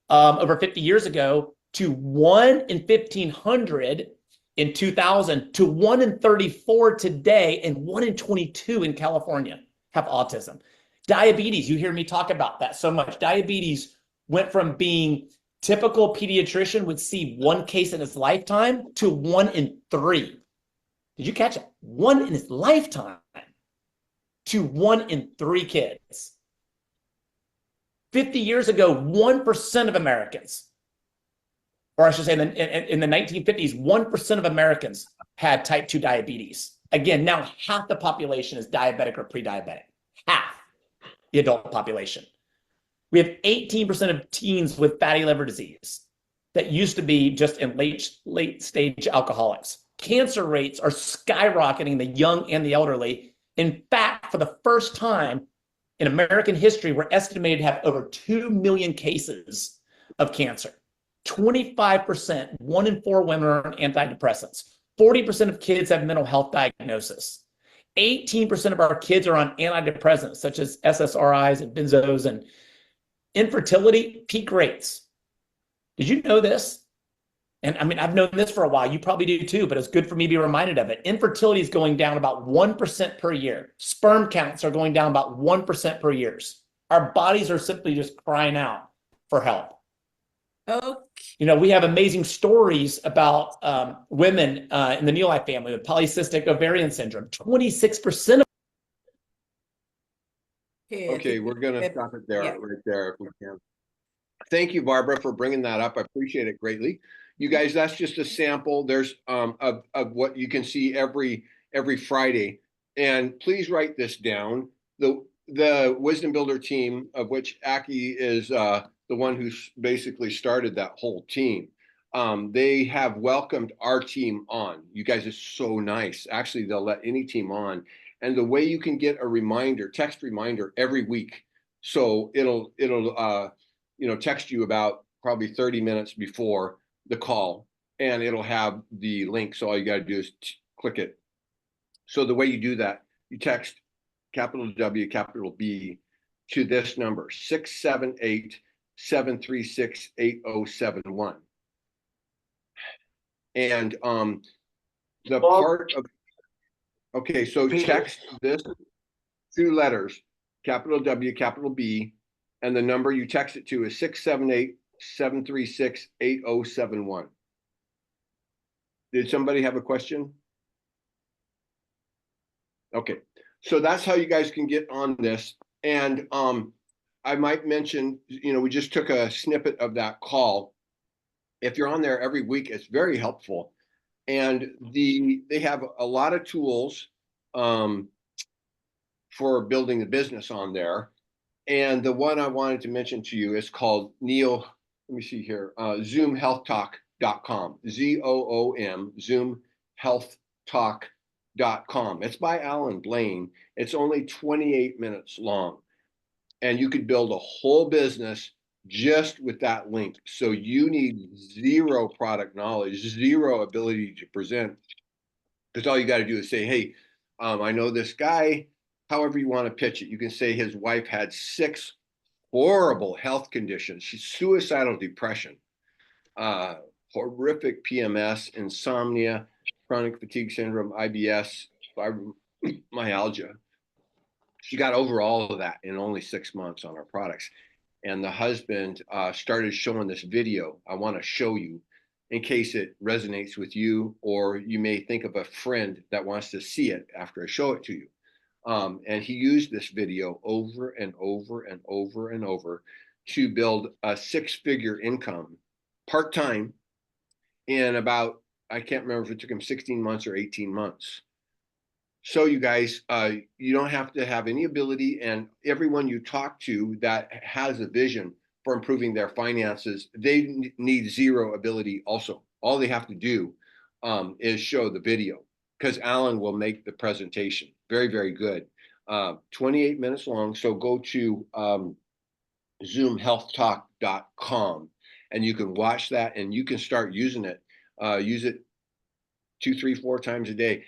over 50 years ago, to 1 in 1,500 in 2000, to 1 in 34 today, and 1 in 22 in California have autism. Diabetes, you hear me talk about that so much. Diabetes went from being typical pediatrician would see 1 case in his lifetime to 1 in 3. Did you catch it? 1 in his lifetime. to 1 in 3 kids. 50 years ago, 1% of Americans, or I should say in the 1950s, 1% of Americans had type 2 diabetes. Again, now half the population is diabetic or pre-diabetic. Half the adult population. We have 18% of teens with fatty liver disease that used to be just in late stage alcoholics. Cancer rates are skyrocketing the young and the elderly. In fact, for the first time in American history, we're estimated to have over 2 million cases of cancer. 25%, 1 in 4 women are on antidepressants. 40% of kids have mental health diagnosis. 18% of our kids are on antidepressants, such as SSRIs and benzos, and infertility, peak rates. Did you know this? And I mean, I've known this for a while. You probably do too, but it's good for me to be reminded of it. Infertility is going down about 1% per year. Sperm counts are going down about 1% per year. Our bodies are simply just crying out for help. Okay. You know, we have amazing stories about women in the NeoLife family with polycystic ovarian syndrome. 26% of. Okay, we're gonna stop it there, right there, if we can. Thank you, Barbara, for bringing that up. I appreciate it greatly. You guys, that's just a sample. There's of what you can see every Friday. And please write this down. The Wisdom Builder team, of which Aki is the one who's basically started that whole team. They have welcomed our team on. You guys are so nice. Actually, they'll let any team on. And the way you can get a reminder, text reminder every week. So it'll text you about probably 30 minutes before the call, and it'll have the link. So all you got to do is click it. So the way you do that, you text capital W, capital B to this number, 678-736-8071. And the part of, okay, so text this 2 letters, capital W, capital B, and the number you text it to is 678-736-8071. Did somebody have a question? Okay, so that's how you guys can get on this. And I might mention, we just took a snippet of that call. If you're on there every week, it's very helpful. And they have a lot of tools for building the business on there. And the one I wanted to mention to you is called let me see here, zoomhealthtalk.com, ZOOM, zoomhealthtalk.com. It's by Alan Blaine. It's only 28 minutes long. And you could build a whole business just with that link. So you need 0 product knowledge, 0 ability to present. Because all you got to do is say, hey, I know this guy. However you want to pitch it. You can say his wife had 6 horrible health conditions. She's suicidal depression, horrific PMS, insomnia, chronic fatigue syndrome, IBS, fibromyalgia. She got over all of that in only 6 months on our products. And the husband started showing this video. I want to show you in case it resonates with you, or you may think of a friend that wants to see it after I show it to you. And he used this video over and over and over and over to build a 6-figure income part-time in about, I can't remember if it took him 16 months or 18 months. So you guys, you don't have to have any ability, and everyone you talk to that has a vision for improving their finances, they need 0 ability also. All they have to do is show the video, because Alan will make the presentation. Very, very good. 28 minutes long. So go to zoomhealthtalk.com and you can watch that and you can start using it. Use it 2, 3, 4 times a day.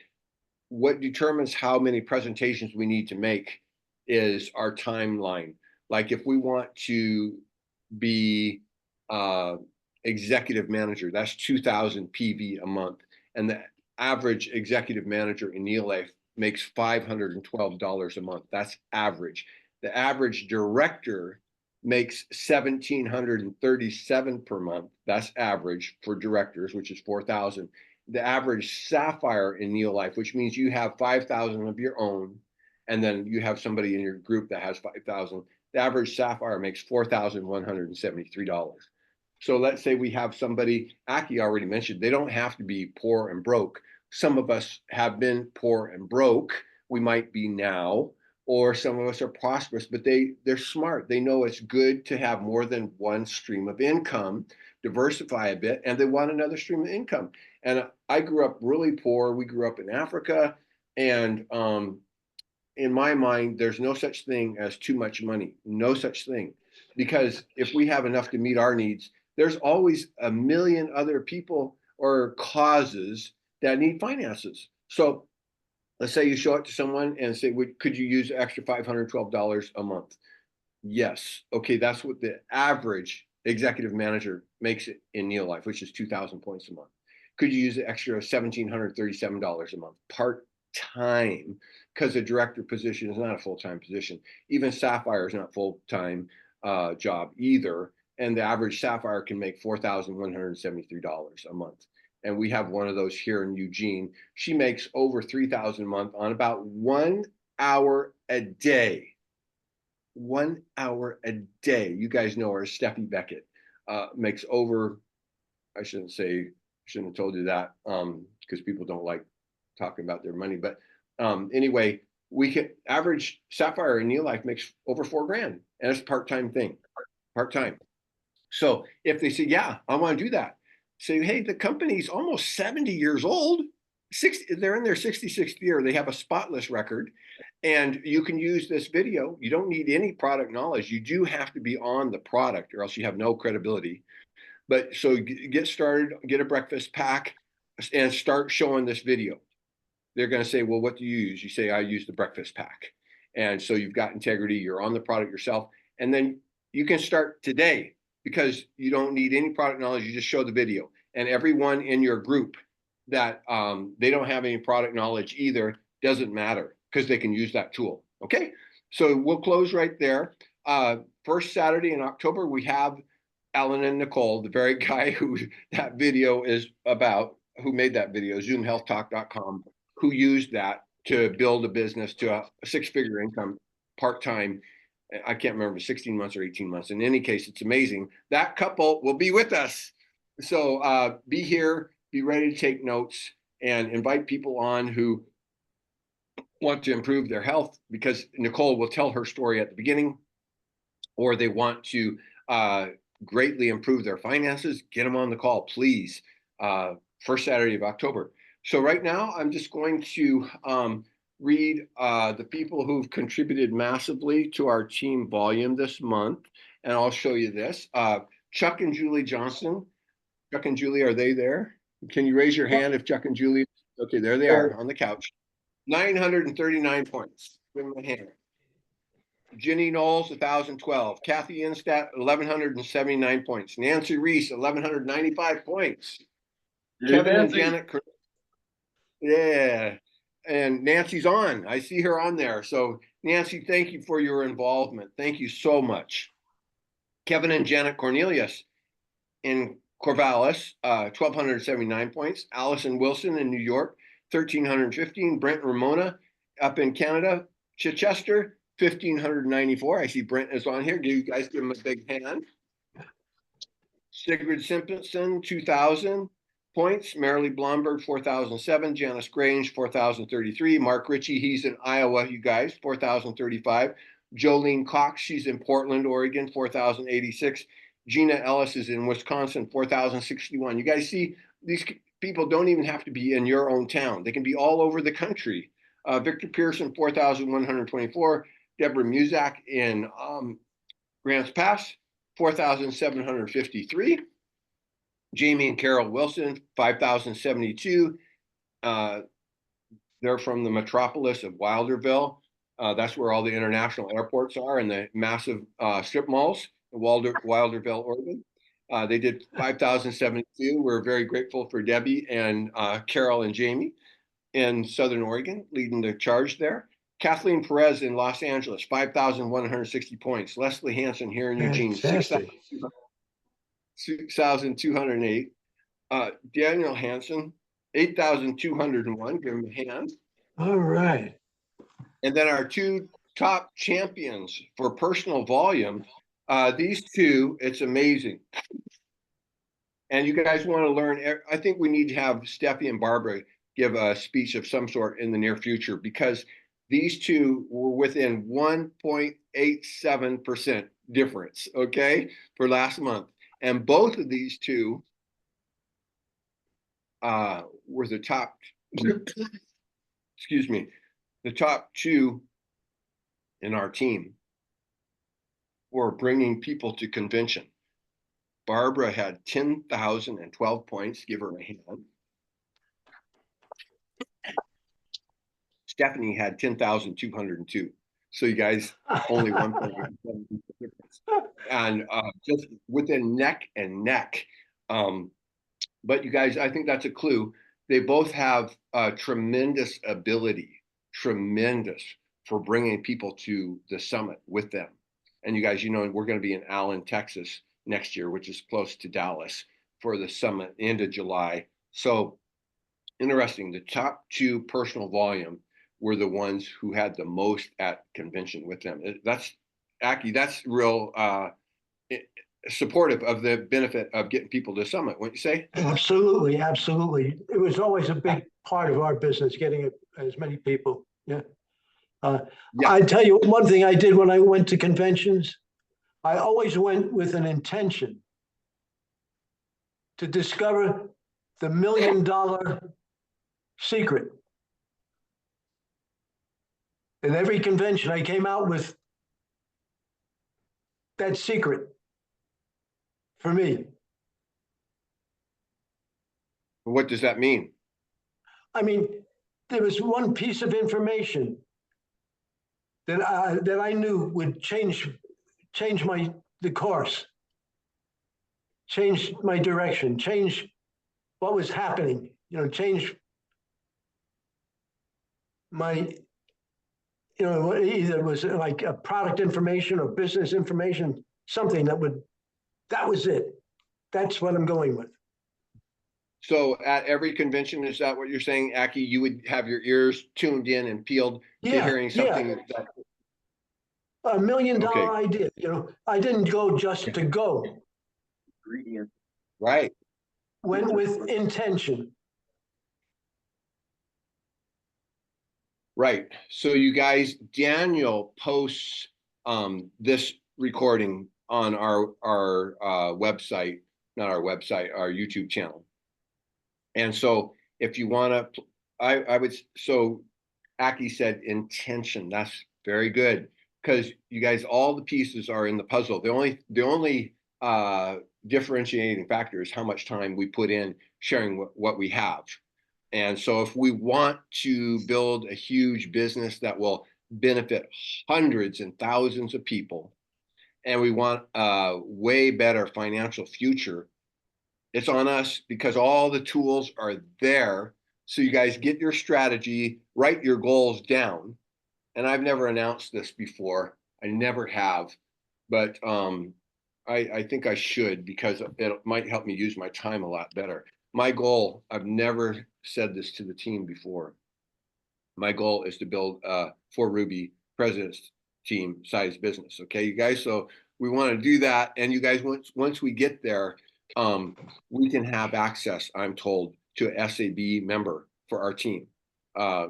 What determines how many presentations we need to make is our timeline. Like if we want to be executive manager, that's 2,000 PV a month. And the average executive manager in NeoLife makes $512 a month. That's average. The average director makes $1,737 per month. That's average for directors, which is 4,000. The average sapphire in NeoLife, which means you have 5,000 of your own, and then you have somebody in your group that has 5,000, the average sapphire makes $4,173. So let's say we have somebody, Aki already mentioned, they don't have to be poor and broke. Some of us have been poor and broke. We might be now, or some of us are prosperous, but they're smart. They know it's good to have more than one stream of income, diversify a bit, and they want another stream of income. And I grew up really poor. We grew up in Africa, and in my mind, there's no such thing as too much money. No such thing. Because if we have enough to meet our needs, there's always a million other people or causes that need finances. So let's say you show it to someone and say, could you use extra $512 a month? Yes. Okay, that's what the average executive manager makes it in NeoLife, which is 2,000 points a month. Could you use the extra $1,737 a month part-time? Because a director position is not a full-time position. Even Sapphire is not full-time job either. And the average Sapphire can make $4,173 a month. And we have one of those here in Eugene. She makes over $3,000 a month on about 1 hour a day. 1 hour a day. You guys know her, Steffi Beckett, makes over, I shouldn't have told you that because people don't like talking about their money. But anyway, we can average Sapphire in NeoLife makes over $4,000, and it's a part-time thing, part-time. So if they say, yeah, I want to do that, say, hey, the company's almost 70 years old, 60, they're in their 66th year, they have a spotless record, and you can use this video. You don't need any product knowledge. You do have to be on the product or else you have no credibility. But so get started, get a breakfast pack, and start showing this video. They're going to say, well, what do you use? You say, I use the breakfast pack. And so you've got integrity, you're on the product yourself. And then you can start today because you don't need any product knowledge. You just show the video. And everyone in your group that they don't have any product knowledge either, doesn't matter because they can use that tool. Okay, so we'll close right there. First Saturday in October, we have Alan and Nicole, the very guy who that video is about, who made that video, zoomhealthtalk.com, who used that to build a business to a six-figure income part-time. I can't remember, 16 months or 18 months. In any case, it's amazing. That couple will be with us. So be here, be ready to take notes, and invite people on who want to improve their health, because Nicole will tell her story at the beginning, or they want to greatly improve their finances. Get them on the call, please. First Saturday of October. So right now, I'm just going to read the people who've contributed massively to our team volume this month, and I'll show you this. Chuck and Julie Johnson. Chuck and Julie, are they there? Can you raise your hand if Chuck and Julie? Okay, there they are on the couch. 939 points. Give them a hand. Ginny Knowles, 1,012. Kathy Instat, 1,179 points. Nancy Reese, 1,195 points. Kevin and Janet. Yeah. And Nancy's on. I see her on there. So Nancy, thank you for your involvement. Thank you so much. Kevin and Janet Cornelius in Corvallis, 1,279 points. Allison Wilson in New York, 1,315. Brent Ramona up in Canada, Chichester, 1,594. I see Brent is on here. You guys give him a big hand. Sigrid Simpson, 2,000 points. Marilee Blomberg, 4,007. Janice Grange, 4,033. Mark Ritchie, he's in Iowa, you guys, 4,035. Jolene Cox, she's in Portland, Oregon, 4,086. Gina Ellis is in Wisconsin, 4,061. You guys see, these people don't even have to be in your own town. They can be all over the country. Victor Pearson, 4,124. Deborah Muzak in Grants Pass, 4,753. Jamie and Carol Wilson, 5,072. They're from the metropolis of Wilderville. That's where all the international airports are and the massive strip malls in Wilderville, Oregon. They did 5,072. We're very grateful for Debbie and Carol and Jamie in Southern Oregon leading the charge there. Kathleen Perez in Los Angeles, 5,160 points. Leslie Hansen here in Eugene, 6,208. Daniel Hansen, 8,201. Give him a hand. All right. And then our two top champions for personal volume, these two, it's amazing. And you guys want to learn, I think we need to have Steffi and Barbara give a speech of some sort in the near future, because these two were within 1.87% difference, okay, for last month. And both of these two were the top, excuse me, the top two in our team for bringing people to convention. Barbara had 10,012 points. Give her a hand. Stephanie had 10,202. So you guys only 1.87 difference. And just within neck and neck. But you guys, I think that's a clue. They both have tremendous ability, tremendous, for bringing people to the summit with them. And you guys, you know, we're going to be in Allen, Texas next year, which is close to Dallas, for the summit, end of July. So interesting. The top two personal volume were the ones who had the most at convention with them. That's, Aki, that's real supportive of the benefit of getting people to summit, wouldn't you say? Absolutely, absolutely. It was always a big part of our business, getting as many people. Yeah. Yeah. I tell you one thing I did when I went to conventions. I always went with an intention to discover the $1 million secret. In every convention, I came out with that secret for me. What does that mean? I mean, there was one piece of information that I knew would change the course, change my direction, change what was happening, you know, change my, you know, either it was like a product information or business information, something that was it. That's what I'm going with. So at every convention, is that what you're saying, Aki? You would have your ears tuned in and peeled to hearing something that $1 million Okay. idea, you know, I didn't go just to go. Ingredient. right. Went with intention. Right. So you guys, Daniel posts this recording on our website, not our website, our YouTube channel. And so if you want to, I would, so Aki said intention. That's very good, because you guys, all the pieces are in the puzzle. The only differentiating factor is how much time we put in sharing what we have. And so if we want to build a huge business that will benefit hundreds and thousands of people, and we want a way better financial future, it's on us, because all the tools are there. So you guys get your strategy, write your goals down. And I've never announced this before. I never have, but I think I should, because it might help me use my time a lot better. My goal, I've never said this to the team before. My goal is to build a 4Ruby president's team size business. Okay, you guys. So we want to do that. And you guys, once we get there, we can have access, I'm told, to an SAB member for our team. I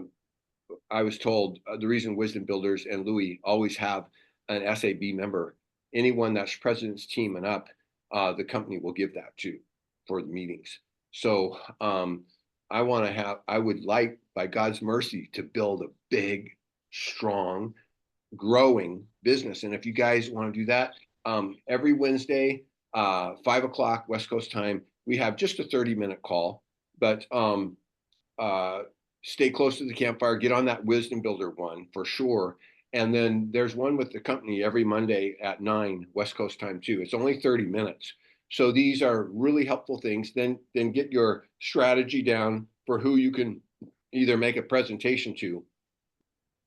was told the reason Wisdom Builders and Louis always have an SAB member, anyone that's president's team and up, the company will give that to for the meetings. So I would like, by God's mercy, to build a big, strong, growing business. And if you guys want to do that, every Wednesday, 5 o'clock West Coast time, we have just a 30-minute call, but stay close to the campfire, get on that Wisdom Builder one for sure. And then there's one with the company every Monday at 9 West Coast time too. It's only 30 minutes. So these are really helpful things. Then get your strategy down for who you can either make a presentation to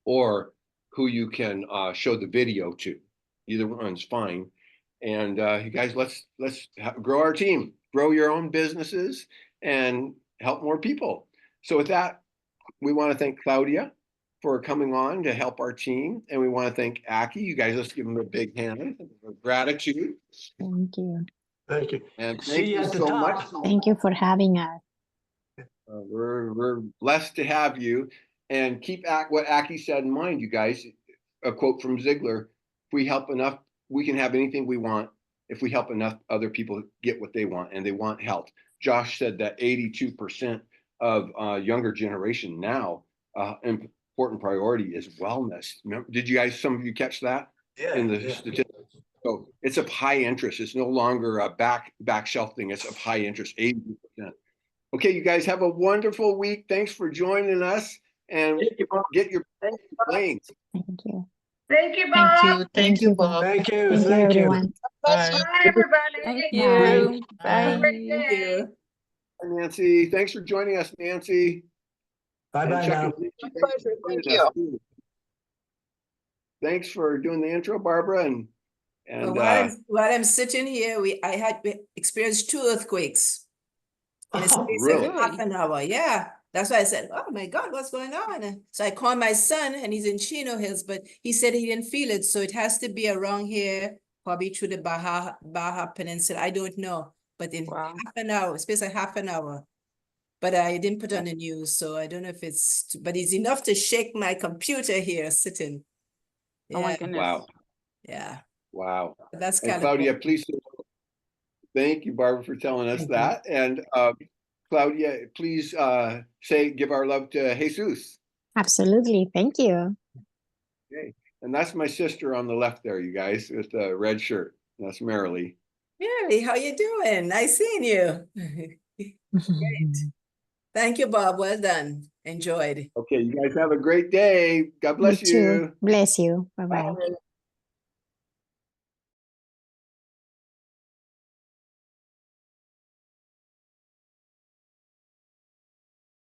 or who you can show the video to. Either one's fine. And you guys, let's grow our team, grow your own businesses, and help more people. So with that, we want to thank Claudia for coming on to help our team. And we want to thank Aki. You guys, let's give him a big hand of gratitude. Thank you. Thank you. And See thank you you at the so top. much. Thank you for having us. We're blessed to have you, and keep what Aki said in mind, you guys. A quote from Ziegler: "If we help enough, we can have anything we want. If we help enough other people get what they want, and they want health." Josh said that 82% of younger generation now important priority is wellness. Remember, did you guys? Some of you catch that in the statistics? So it's of high interest. It's no longer a back shelf thing. It's of high interest. 80%. Okay, you guys have a wonderful week. Thanks for joining us, and get your planes. Thank you. Thank you, Thank Bob. you. Thank you, Bob. Thank you. Thank you, Thank you. everyone. Bye. Bye, everybody. Thank Bye. you. Bye. Have a Bye. great Thank day. you. Nancy, thanks for joining us, Nancy. Bye-bye And Chuck now. and Nancy, My thanks pleasure. for Thank joining you. us, too. Thanks for doing the intro, Barbara, and But while I'm sitting here, I had experienced 2 earthquakes in a space really? of half an hour. Yeah. That's why I said, oh my God, what's going on? So I called my son, and he's in Chino Hills, but he said he didn't feel it. So it has to be around here, probably through the Baja Peninsula. I don't know. But in Wow. half an hour, space of half an hour. But I didn't put on the news, so I don't know if but it's enough to shake my computer here sitting. Oh my Yeah, goodness. Wow. yeah. Wow. That's And California. Claudia, please, thank you, Barbara, for telling us that. And Claudia, please give our love to Jesus. Absolutely. Thank you. Okay. And that's my sister on the left there, you guys, with the red shirt. That's Marilee. Mary, how you doing? Nice seeing you. Thank you, Bob. Well done. Enjoyed. Okay, you guys have a great day. God bless You too. you. Bless you. Bye-bye. Bye.